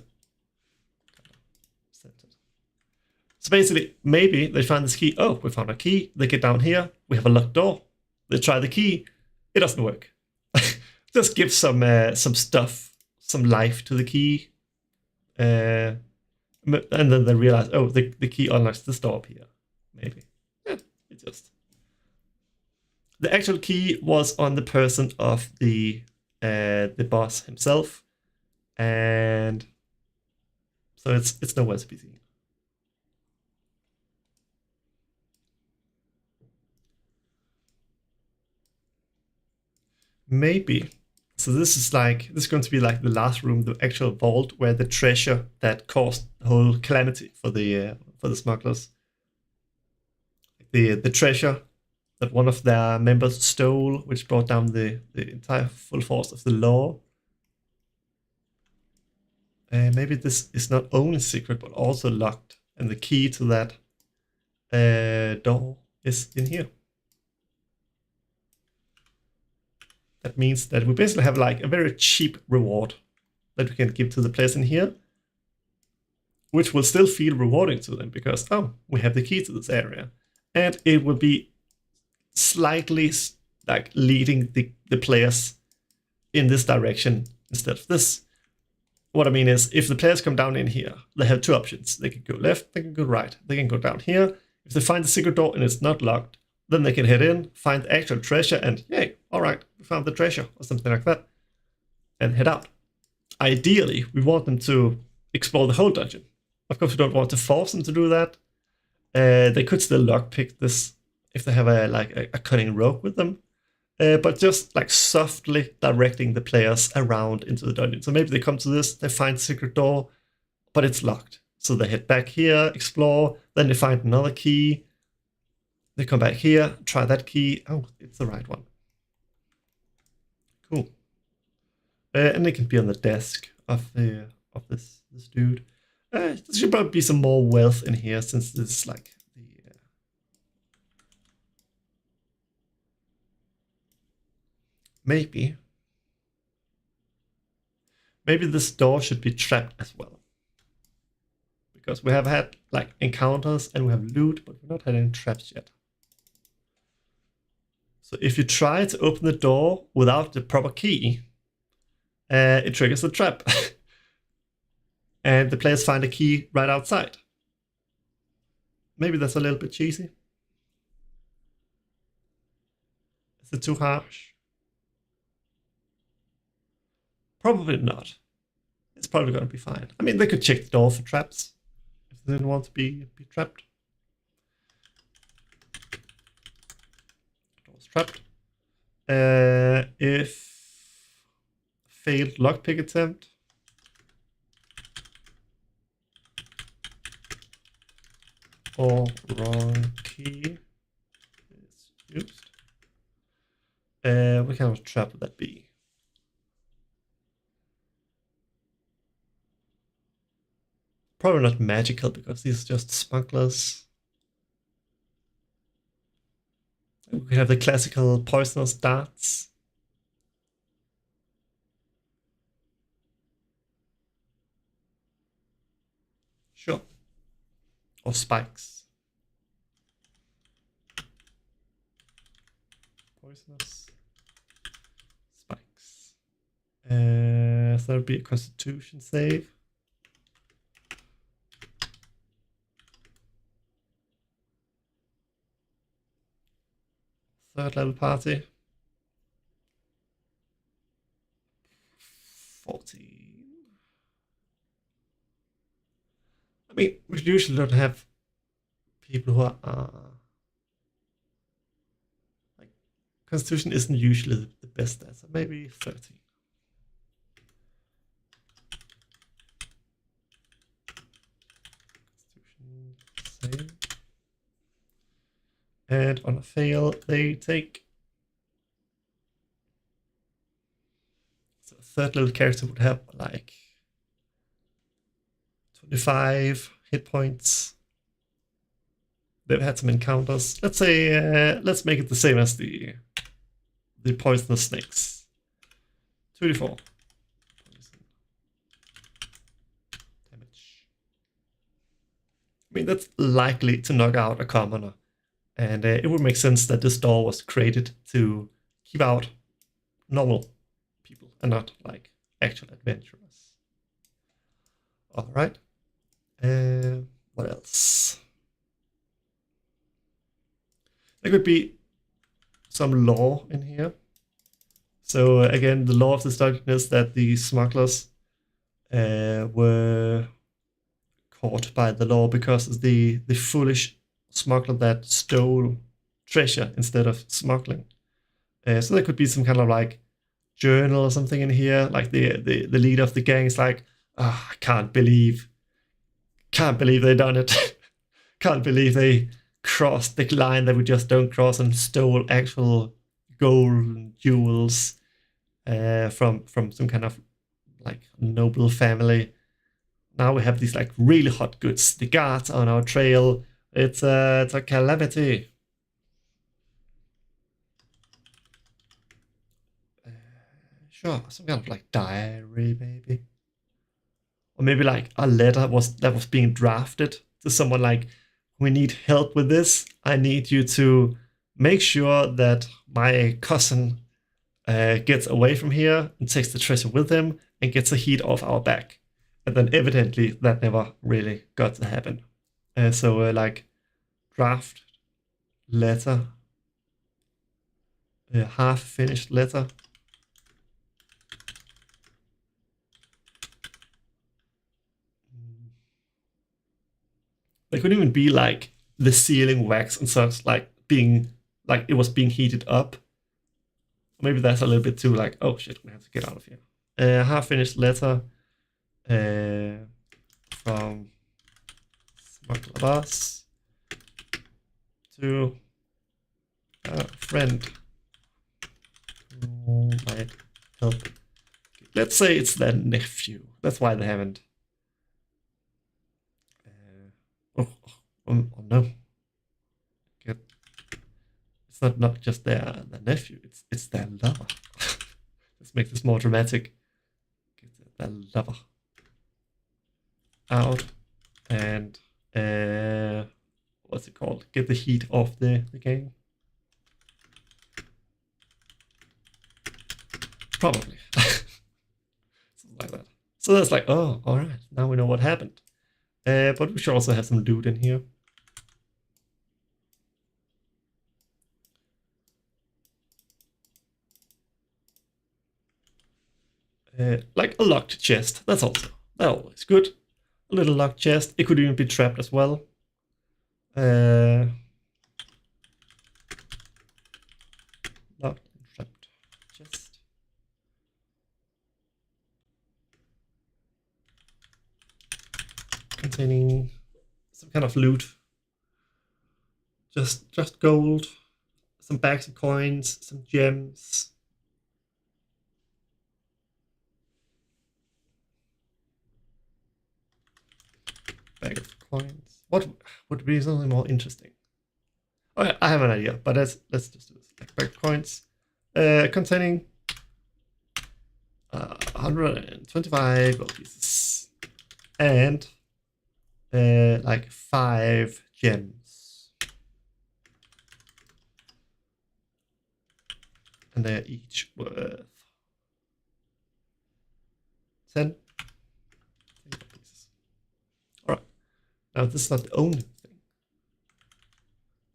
So basically, maybe they find this key. Oh, we found a key. They get down here. We have a locked door. They try the key. It doesn't work. Just give some stuff, some life to the key. And then they realize, oh, the key unlocks this door up here. Maybe. Yeah, it just. The actual key was on the person of the boss himself, and so it's nowhere to be seen. Maybe. So this is going to be like the last room, the actual vault where the treasure that caused the whole calamity for the smugglers. The treasure that one of their members stole, which brought down the entire full force of the law. Maybe this is not only secret but also locked, and the key to that door is in here. That means that we basically have like a very cheap reward that we can give to the players in here, which will still feel rewarding to them because, oh, we have the key to this area. And it will be slightly like leading the players in this direction instead of this. What I mean is, if the players come down in here, they have two options. They can go left, they can go right, they can go down here. If they find the secret door and it's not locked, then they can head in, find the actual treasure, and yay, all right, we found the treasure, or something like that, and head out. Ideally, we want them to explore the whole dungeon. Of course, we don't want to force them to do that. They could still lockpick this if they have a cunning rogue with them, but just like softly directing the players around into the dungeon. So maybe they come to this, they find the secret door, but it's locked. So they head back here, explore, then they find another key. They come back here, try that key. Oh, it's the right one. Cool. And it can be on the desk of this dude. There should probably be some more wealth in here since this is like the. Maybe this door should be trapped as well. Because we have had like encounters and we have loot, but we've not had any traps yet. So if you try to open the door without the proper key, it triggers the trap. And the players find a key right outside. Maybe that's a little bit cheesy. Is it too harsh? Probably not. It's probably going to be fine. I mean, they could check the door for traps if they didn't want to be trapped. Door's trapped. If failed lockpick attempt. Or wrong key is used. What kind of trap would that be? Probably not magical because these are just smugglers. We could have the classical poisonous darts. Sure. Or spikes. Poisonous. Spikes. So that would be a constitution save. Third level party. 14. I mean, we usually don't have people who are like Constitution isn't usually the best stat, so maybe 13. Constitution save. And on a fail, they take. So a third level character would have like 25 hit points. They've had some encounters. Let's say, let's make it the same as the poisonous snakes. 2d4. Poison. Damage. I mean, that's likely to knock out a commoner. And it would make sense that this door was created to keep out normal people and not like actual adventurers. All right. What else? There could be some law in here. So again, the law of this dungeon is that the smugglers were caught by the law because of the foolish smuggler that stole treasure instead of smuggling. So there could be some kind of like journal or something in here. Like the leader of the gang is like, oh, I can't believe they done it. Can't believe they crossed the line that we just don't cross and stole actual gold and jewels from some kind of like noble family. Now we have these like really hot goods. The guards on our trail. It's a calamity. Sure, some kind of like diary maybe. Or maybe like a letter that was being drafted to someone like, we need help with this. I need you to make sure that my cousin gets away from here and takes the treasure with him and gets the heat off our back. And then evidently that never really got to happen. So like draft letter, half finished letter. It could even be like the ceiling wax and such, like being like it was being heated up. Maybe that's a little bit too like, oh shit, we have to get out of here. Half finished letter from Smuggler Boss to a friend who might help. Let's say it's their nephew. That's why they haven't. Oh no. It's not just their nephew, it's their lover. Let's make this more dramatic. Get their lover out and what's it called? Get the heat off the gang. Probably. Something like that. So that's like, oh, alright, now we know what happened. But we should also have some loot in here. Like a locked chest, that's always good. A little locked chest, it could even be trapped as well. Locked and trapped chest. Containing some kind of loot. Just gold, some bags of coins, some gems. Bag of coins. What would be something more interesting? Oh yeah, I have an idea, but let's just do this. Like bag of coins, containing 125 gold pieces and like 5 gems, and they're each worth 10 gold pieces. All right. Now this is not the only thing.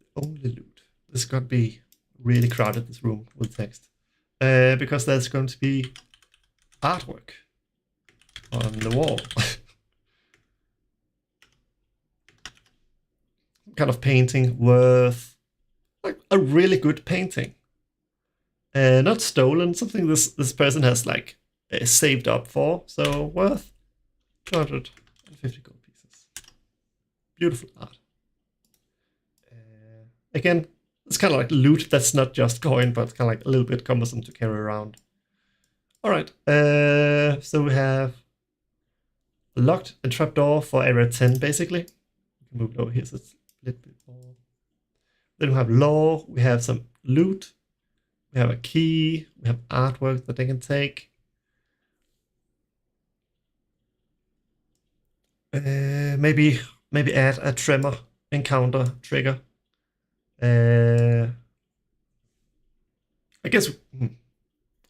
The only loot. This is going to be really crowded, this room, with text. Because there's going to be artwork on the wall. Kind of painting worth, like, a really good painting. Not stolen, something this person has like saved up for, so worth 250 gold pieces. Beautiful art. Again, it's kind of like loot that's not just coin, but kind of like a little bit cumbersome to carry around. All right, so we have locked and trapdoor for area 10, basically. We can move it over here so it's a little bit more. Then we have lore, we have some loot, we have a key, we have artwork that they can take. Maybe add a tremor encounter trigger. I guess,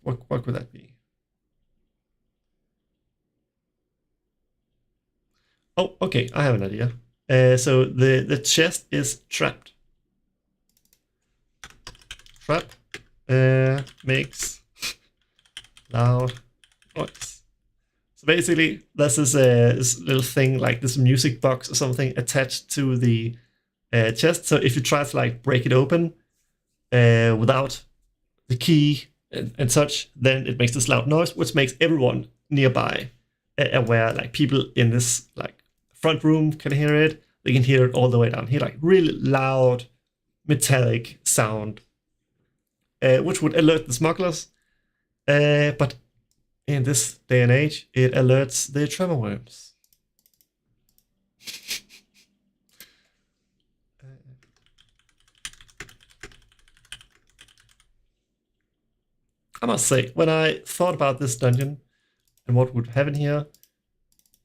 what could that be? Oh, okay, I have an idea. So the chest is trapped. Trap makes loud noise. So basically, this is this little thing, like this music box or something attached to the chest. So if you try to like break it open without the key and such, then it makes this loud noise, which makes everyone nearby aware. Like people in this like front room can hear it. They can hear it all the way down here, like really loud metallic sound, which would alert the smugglers. But in this day and age, it alerts the tremor worms. I must say, when I thought about this dungeon and what would happen here,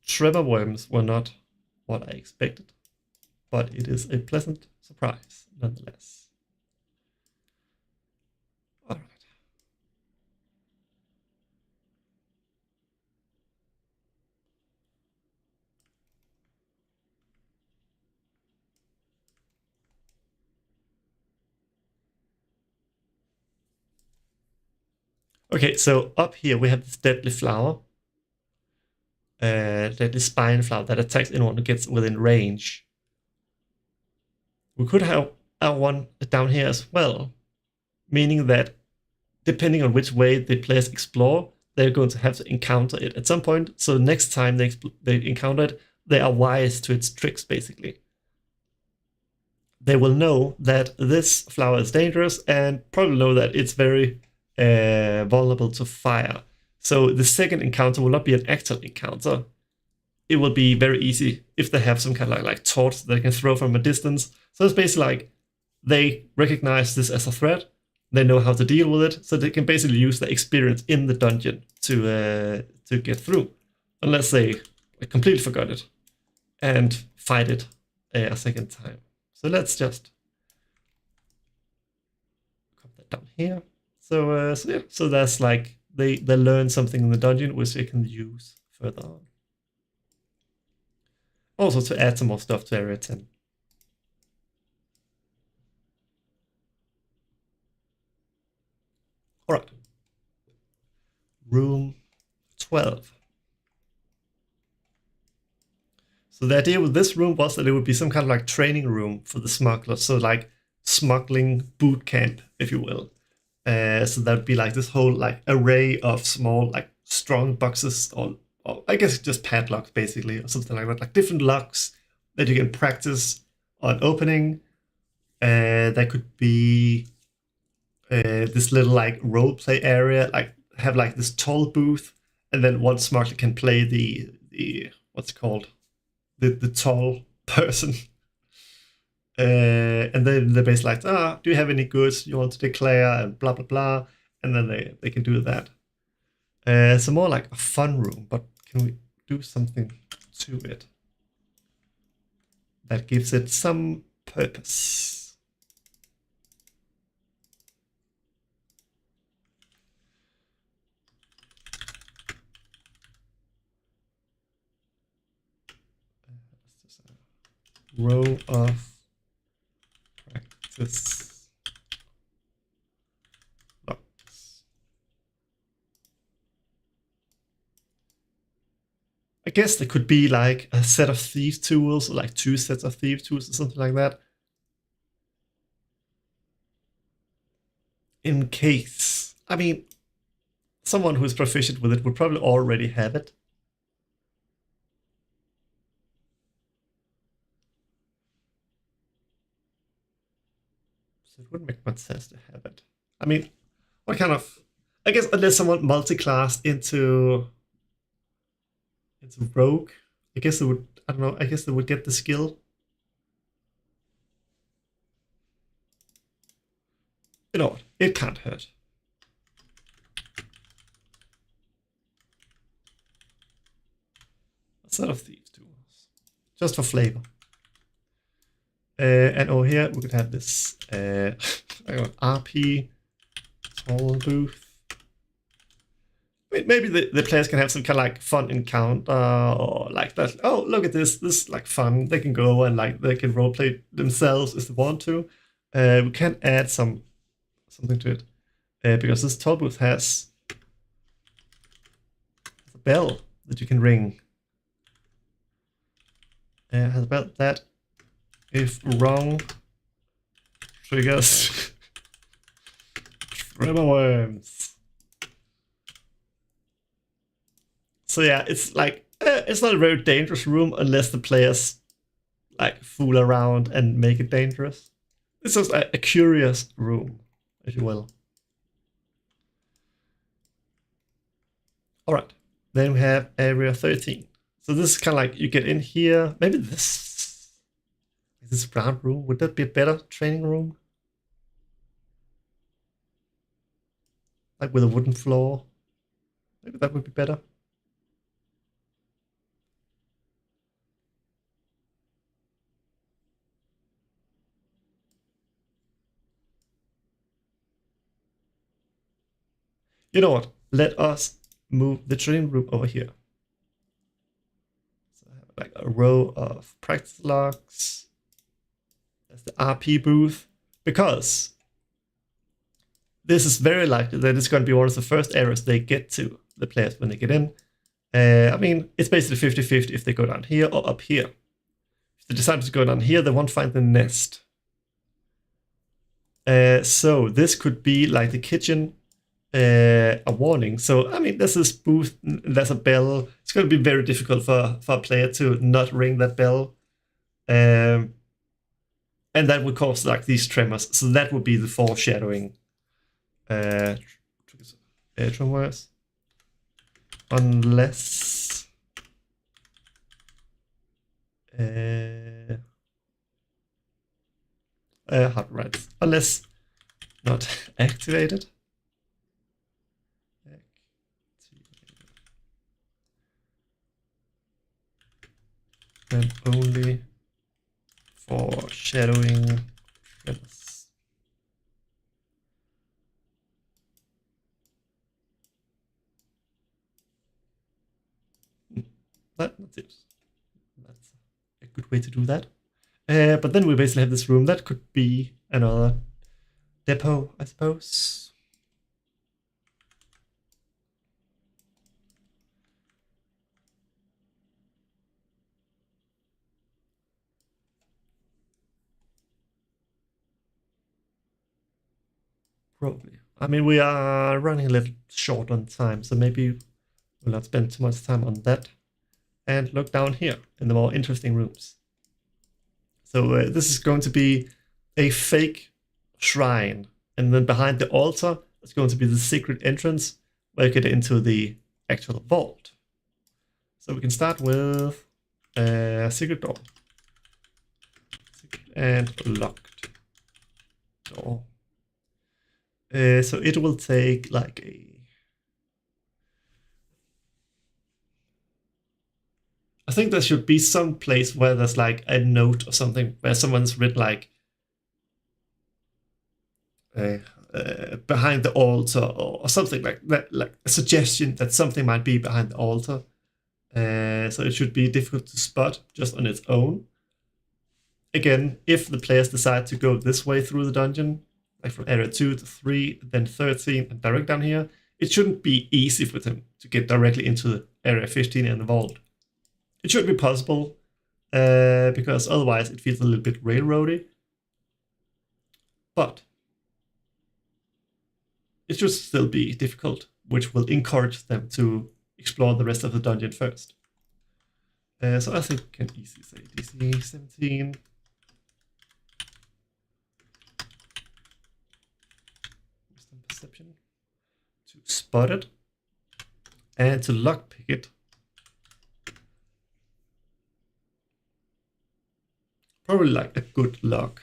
tremor worms were not what I expected, but it is a pleasant surprise nonetheless. All right. Okay, so up here we have this deadly flower. Deadly spine flower that attacks anyone who gets within range. We could have one down here as well, meaning that depending on which way the players explore, they're going to have to encounter it at some point. So next time they encounter it, they are wise to its tricks, basically. They will know that this flower is dangerous and probably know that it's very vulnerable to fire. So the second encounter will not be an actual encounter. It will be very easy if they have some kind of like torch that they can throw from a distance. So it's basically like they recognize this as a threat. They know how to deal with it, so they can basically use the experience in the dungeon to get through, unless they completely forgot it and fight it a second time. So let's just put that down here. So yeah, so that's like they learn something in the dungeon which they can use further on. Also to add some more stuff to area 10. All right. Room 12. So the idea with this room was that it would be some kind of like training room for the smugglers. So like smuggling boot camp, if you will. So that would be like this whole like array of small like strong boxes, or I guess just padlocks basically, or something like that. Like different locks that you can practice on opening. There could be this little like role play area, like have like this tall booth, and then one smartly can play the what's it called, the tall person. And then they're basically like, do you have any goods you want to declare, and blah blah blah, and then they can do that. So more like a fun room, but can we do something to it that gives it some purpose? Row of practice logs. I guess there could be like a set of thief tools, or like 2 sets of thief tools, or something like that. In case, I mean, someone who's proficient with it would probably already have it. It wouldn't make much sense to have it. I mean, what kind of... I guess unless someone multi-classed into rogue, I guess they would... I don't know, I guess they would get the skill. You know what? It can't hurt. A set of thieves tools. Just for flavor. And over here we could have this RP small booth. I mean, maybe the players can have some kind of like fun encounter, or like that. Oh, look at this! This is like fun. They can go and like they can roleplay themselves if they want to. We can add something to it because this toll booth has a bell that you can ring. Has a bell that, if wrong, triggers tremor worms. So yeah, it's like it's not a very dangerous room unless the players like fool around and make it dangerous. It's just a curious room, if you will. All right, then we have area 13. So this is kind of like you get in here. Maybe this round room, would that be a better training room? Like with a wooden floor? Maybe that would be better. You know what? Let us move the training room over here. So I have like a row of practice logs. There's the RP booth, because this is very likely that it's going to be one of the first areas they get to, the players, when they get in. I mean, it's basically 50-50 if they go down here or up here. If they decide to go down here, they won't find the nest. So this could be like the kitchen, a warning. So, I mean, there's this booth, there's a bell. It's going to be very difficult for a player to not ring that bell. And that would cause like these tremors. So that would be the foreshadowing. Tremors. Unless right. Unless not activated. And only foreshadowing tremors. That's it. That's a good way to do that. But then we basically have this room that could be another depot, I suppose. Probably. I mean, we are running a little short on time, so maybe we'll not spend too much time on that. And look down here in the more interesting rooms. So this is going to be a fake shrine And then behind the altar, there's going to be the secret entrance where you get into the actual vault. So we can start with a secret door. Secret and locked door. So it will take like I think there should be some place where there's like a note or something where someone's written like behind the altar or something like that, like a suggestion that something might be behind the altar. So it should be difficult to spot just on its own. Again, if the players decide to go this way through the dungeon, like from area 2 to 3, then 13 and direct down here, it shouldn't be easy for them to get directly into area 15 and the vault. It should be possible, because otherwise it feels a little bit railroady. But it should still be difficult, which will encourage them to explore the rest of the dungeon first. So I think we can easily say DC 17. Wisdom perception. To spot it. And to lockpick it. Probably like a good lock.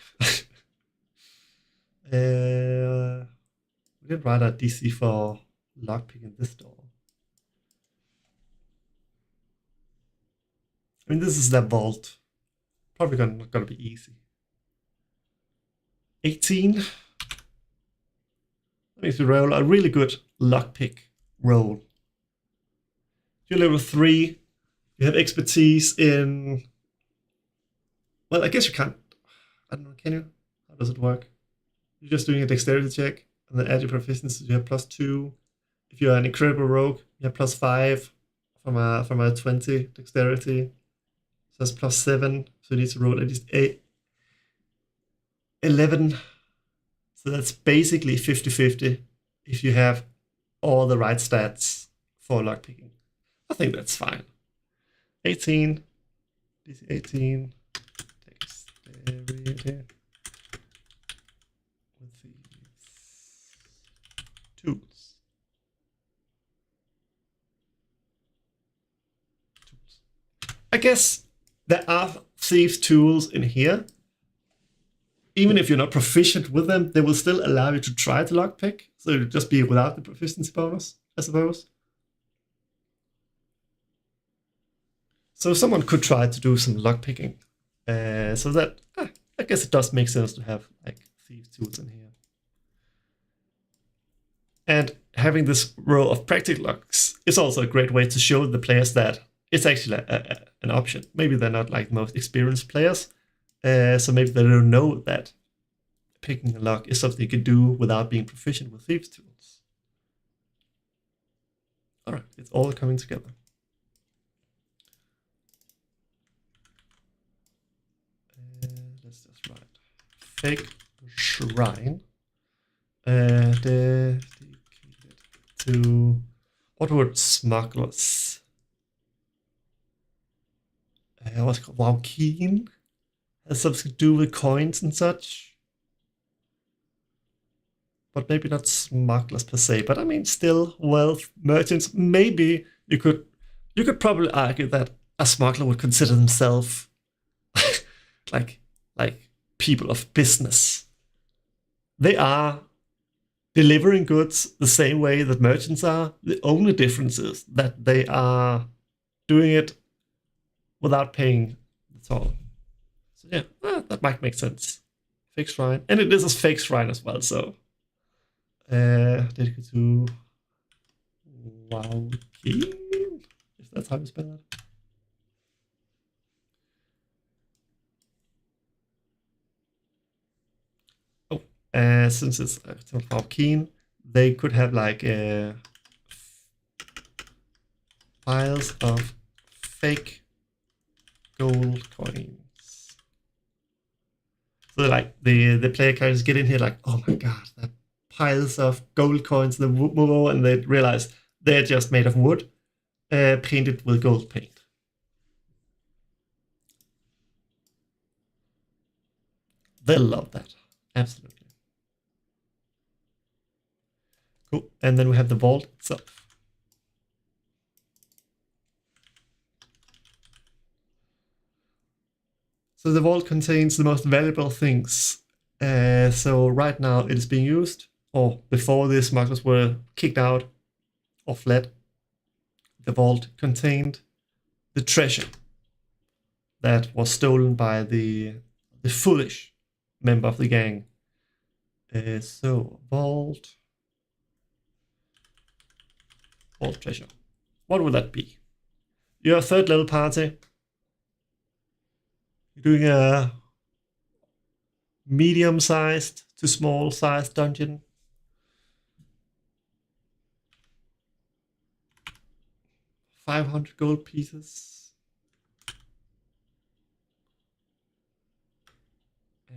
We didn't write a DC for lockpicking this door. I mean, this is the vault. Probably not gonna be easy. 18. That means we roll a really good lockpick roll. You're level 3. You have expertise in... Well, I guess you can't. I don't know, can you? How does it work? You're just doing a dexterity check, and then add your proficiency, you have +2. If you're an incredible rogue, you have +5 from a 20 dexterity. So that's +7. So you need to roll at least 11. So that's basically 50-50 if you have all the right stats for lockpicking. I think that's fine. 18. DC 18. Dexterity. With these tools. I guess there are thieves' tools in here. Even if you're not proficient with them, they will still allow you to try to lockpick. So it'll just be without the proficiency bonus, I suppose. So someone could try to do some lockpicking. So that, I guess it does make sense to have like thieves' tools in here. And having this row of practical locks is also a great way to show the players that it's actually an option. Maybe they're not like the most experienced players, so maybe they don't know that picking a lock is something you can do without being proficient with thieves' tools. All right, it's all coming together. Let's just write fake shrine dedicated to what word? Smugglers. What's it called? Waukean? Has something to do with coins and such. But maybe not smugglers per se. But I mean, still wealth merchants. Maybe you could probably argue that a smuggler would consider themselves like people of business. They are delivering goods the same way that merchants are. The only difference is that they are doing it without paying at all. So yeah, that might make sense. Fake shrine. And it is a fake shrine as well, so dedicated to Waukean, if that's how you spell that. Since it's Waukean, they could have like piles of fake gold coins. So like the player characters get in here like, oh my god, that piles of gold coins. They move over and they realize they're just made of wood, painted with gold paint. They'll love that, absolutely. Oh, and then we have the vault itself. So the vault contains the most valuable things. So right now it is being used, or before this markers were kicked out or fled, the vault contained the treasure that was stolen by the foolish member of the gang. So vault treasure. What would that be? You're a third level party. You're doing a medium-sized to small-sized dungeon. $500 gold pieces.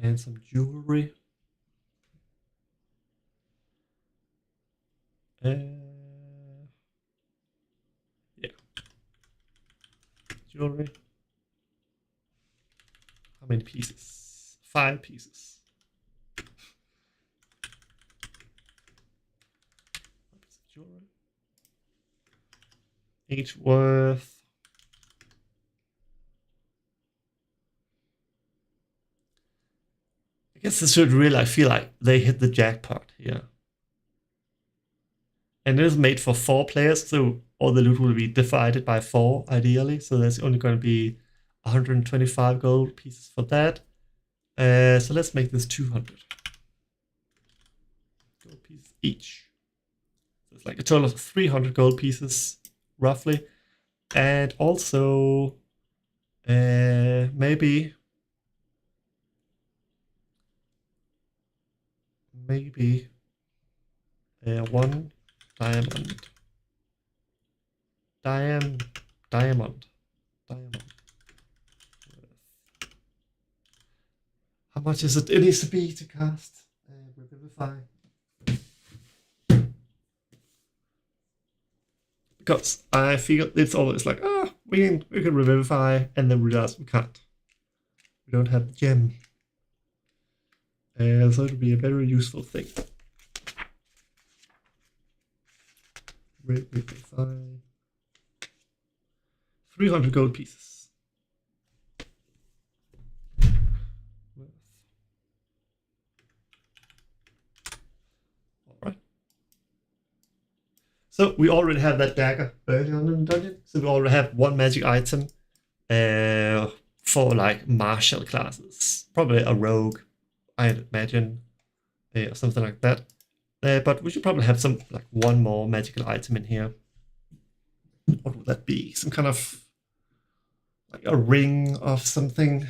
And some jewelry. Yeah. Jewelry. How many pieces? 5 pieces. Jewelry. Each worth. I guess this should really feel like they hit the jackpot here. And it is made for 4 players, so all the loot will be divided by 4 ideally. So there's only going to be 125 gold pieces for that. So let's make this 200 gold pieces each. So it's like a total of 300 gold pieces, roughly. And also, maybe 1 diamond. Diamond. How much is it? It needs to be to cast Revivify. Because I feel it's always like, we can Revivify, and then we realize we can't. We don't have the gem. So it'll be a very useful thing. Revivify. 300 gold pieces. Alright. So we already have that dagger early on in the dungeon. So we already have 1 magic item for like martial classes. Probably a rogue, I'd imagine, or something like that. But we should probably have some like 1 more magical item in here. What would that be? Some kind of like a ring of something.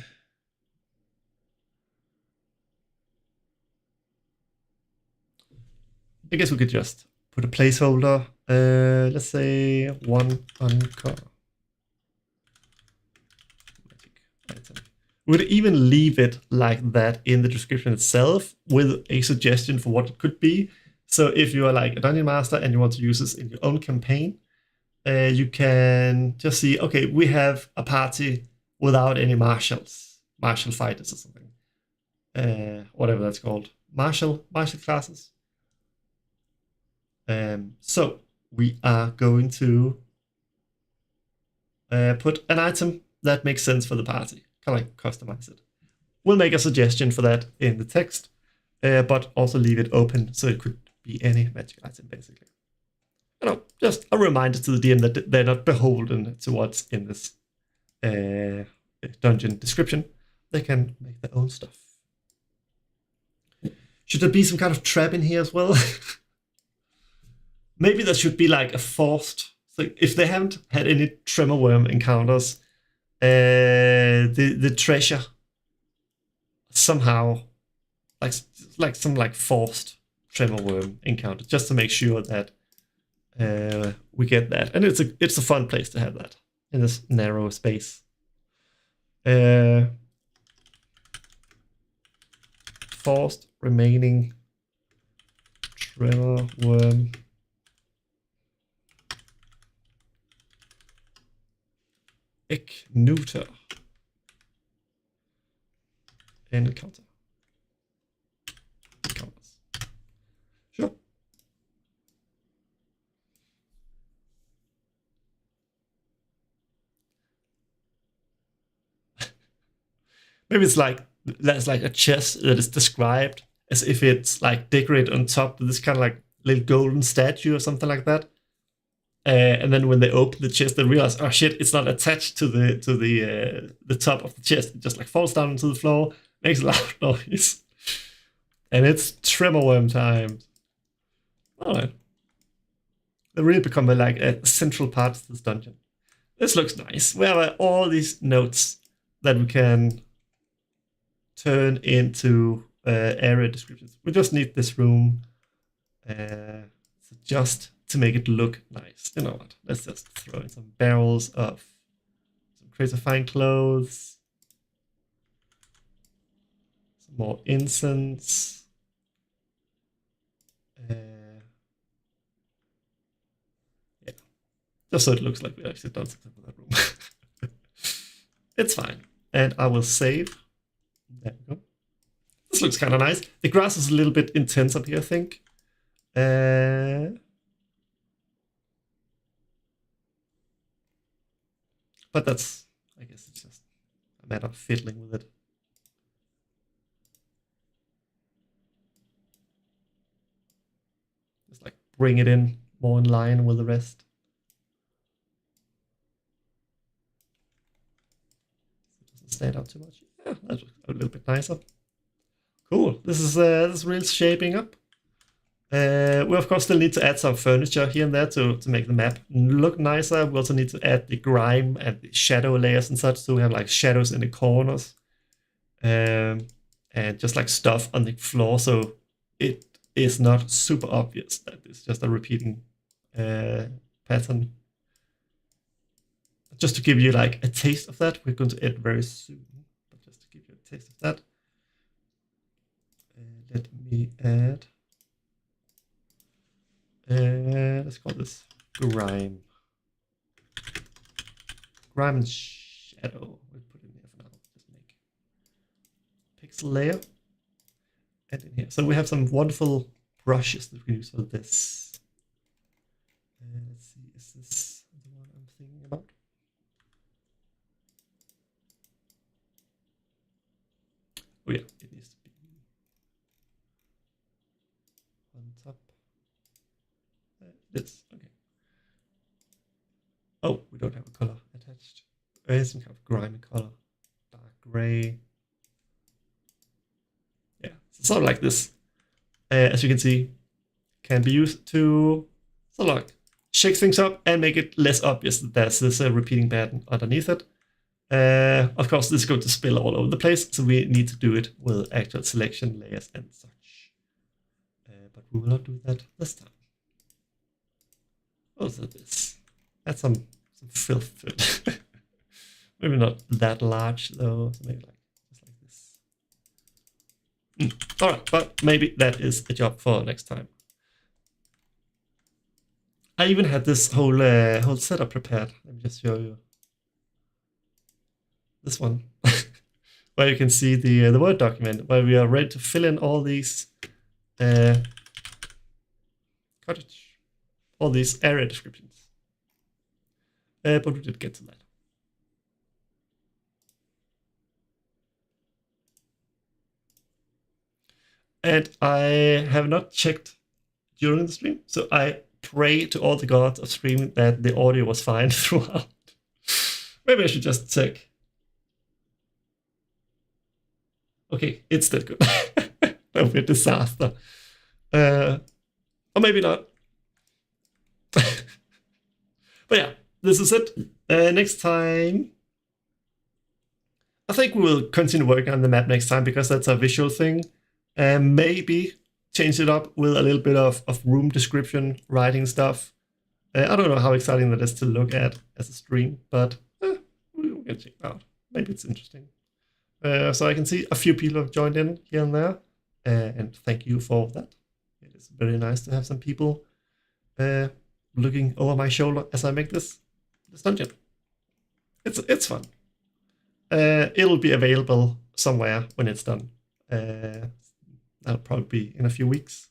I guess we could just put a placeholder. Let's say 1 uncover. Magic item. We'd even leave it like that in the description itself with a suggestion for what it could be. So if you are like a dungeon master and you want to use this in your own campaign, you can just see, okay, we have a party without any martial fighters or something. Whatever that's called. Martial classes. So we are going to put an item that makes sense for the party. Kind of like customize it. We'll make a suggestion for that in the text, but also leave it open so it could be any magic item basically. You know, just a reminder to the DM that they're not beholden to what's in this dungeon description. They can make their own stuff. Should there be some kind of trap in here as well? Maybe there should be like a forced. So if they haven't had any tremor worm encounters, the treasure somehow like some like forced tremor worm encounter, just to make sure that we get that. And it's a fun place to have that in this narrow space. Forced remaining tremor worm encounter. Encounters. Sure. Maybe it's like that's like a chest that is described as if it's like decorated on top with this kind of like little golden statue or something like that. And then when they open the chest, they realize, oh shit, it's not attached to the top of the chest. It just like falls down into the floor, makes a loud noise, and it's tremor worm time. All right, they really become like a central part of this dungeon. This looks nice. We have all these notes that we can turn into area descriptions. We just need this room, so just to make it look nice. You know what? Let's just throw in some barrels of some crates of fine clothes, some more incense. Yeah, just so it looks like we actually done something with that room. It's fine, and I will save. There we go. This looks kind of nice. The grass is a little bit intense up here, I think. But that's, I guess it's just a matter of fiddling with it. Just like bring it in more in line with the rest. It doesn't stand out too much. Yeah, that's a little bit nicer. Cool. This is really shaping up. We of course still need to add some furniture here and there to make the map look nicer. We also need to add the grime and the shadow layers and such, so we have like shadows in the corners, and just like stuff on the floor, so it is not super obvious that it's just a repeating pattern. Just to give you like a taste of that, we're going to add very soon, but just to give you a taste of that, let me add. Let's call this grime. Grime and shadow. We'll put it in here for now. Just make pixel layer. And in here. So we have some wonderful brushes that we use for this. Let's see, is this the one I'm thinking about? Oh yeah, it needs to be on top. This, okay. Oh, we don't have a color attached. There's some kind of grimy color. Dark gray. Yeah, so sort of like this. As you can see, can be used to sort of like shake things up and make it less obvious that there's this repeating pattern underneath it. Of course, this is going to spill all over the place, so we need to do it with actual selection layers and such. But we will not do that this time. Also this. Add some filth to it. Maybe not that large though, so maybe like just like this. Alright, but maybe that is a job for next time. I even had this whole setup prepared. Let me just show you. This one. Where you can see the Word document, where we are ready to fill in all these all these area descriptions. But we did get to that. And I have not checked during the stream, so I pray to all the gods of streaming that the audio was fine throughout. Maybe I should just check. Okay, it's still good. That would be a disaster. Or maybe not. But yeah, this is it. Next time, I think we will continue working on the map next time, because that's a visual thing. And maybe change it up with a little bit of room description, writing stuff. I don't know how exciting that is to look at as a stream, but we can check it out. Maybe it's interesting. So I can see a few people have joined in here and there, and thank you for that. It is very nice to have some people looking over my shoulder as I make this dungeon. It's fun. It'll be available somewhere when it's done. That'll probably be in a few weeks.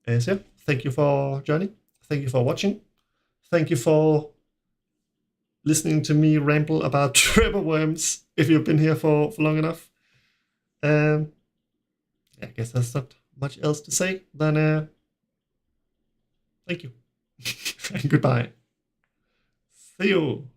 So yeah, thank you for joining. Thank you for watching. Thank you for listening to me ramble about trevor worms if you've been here for long enough. I guess there's not much else to say than thank you and goodbye. See you.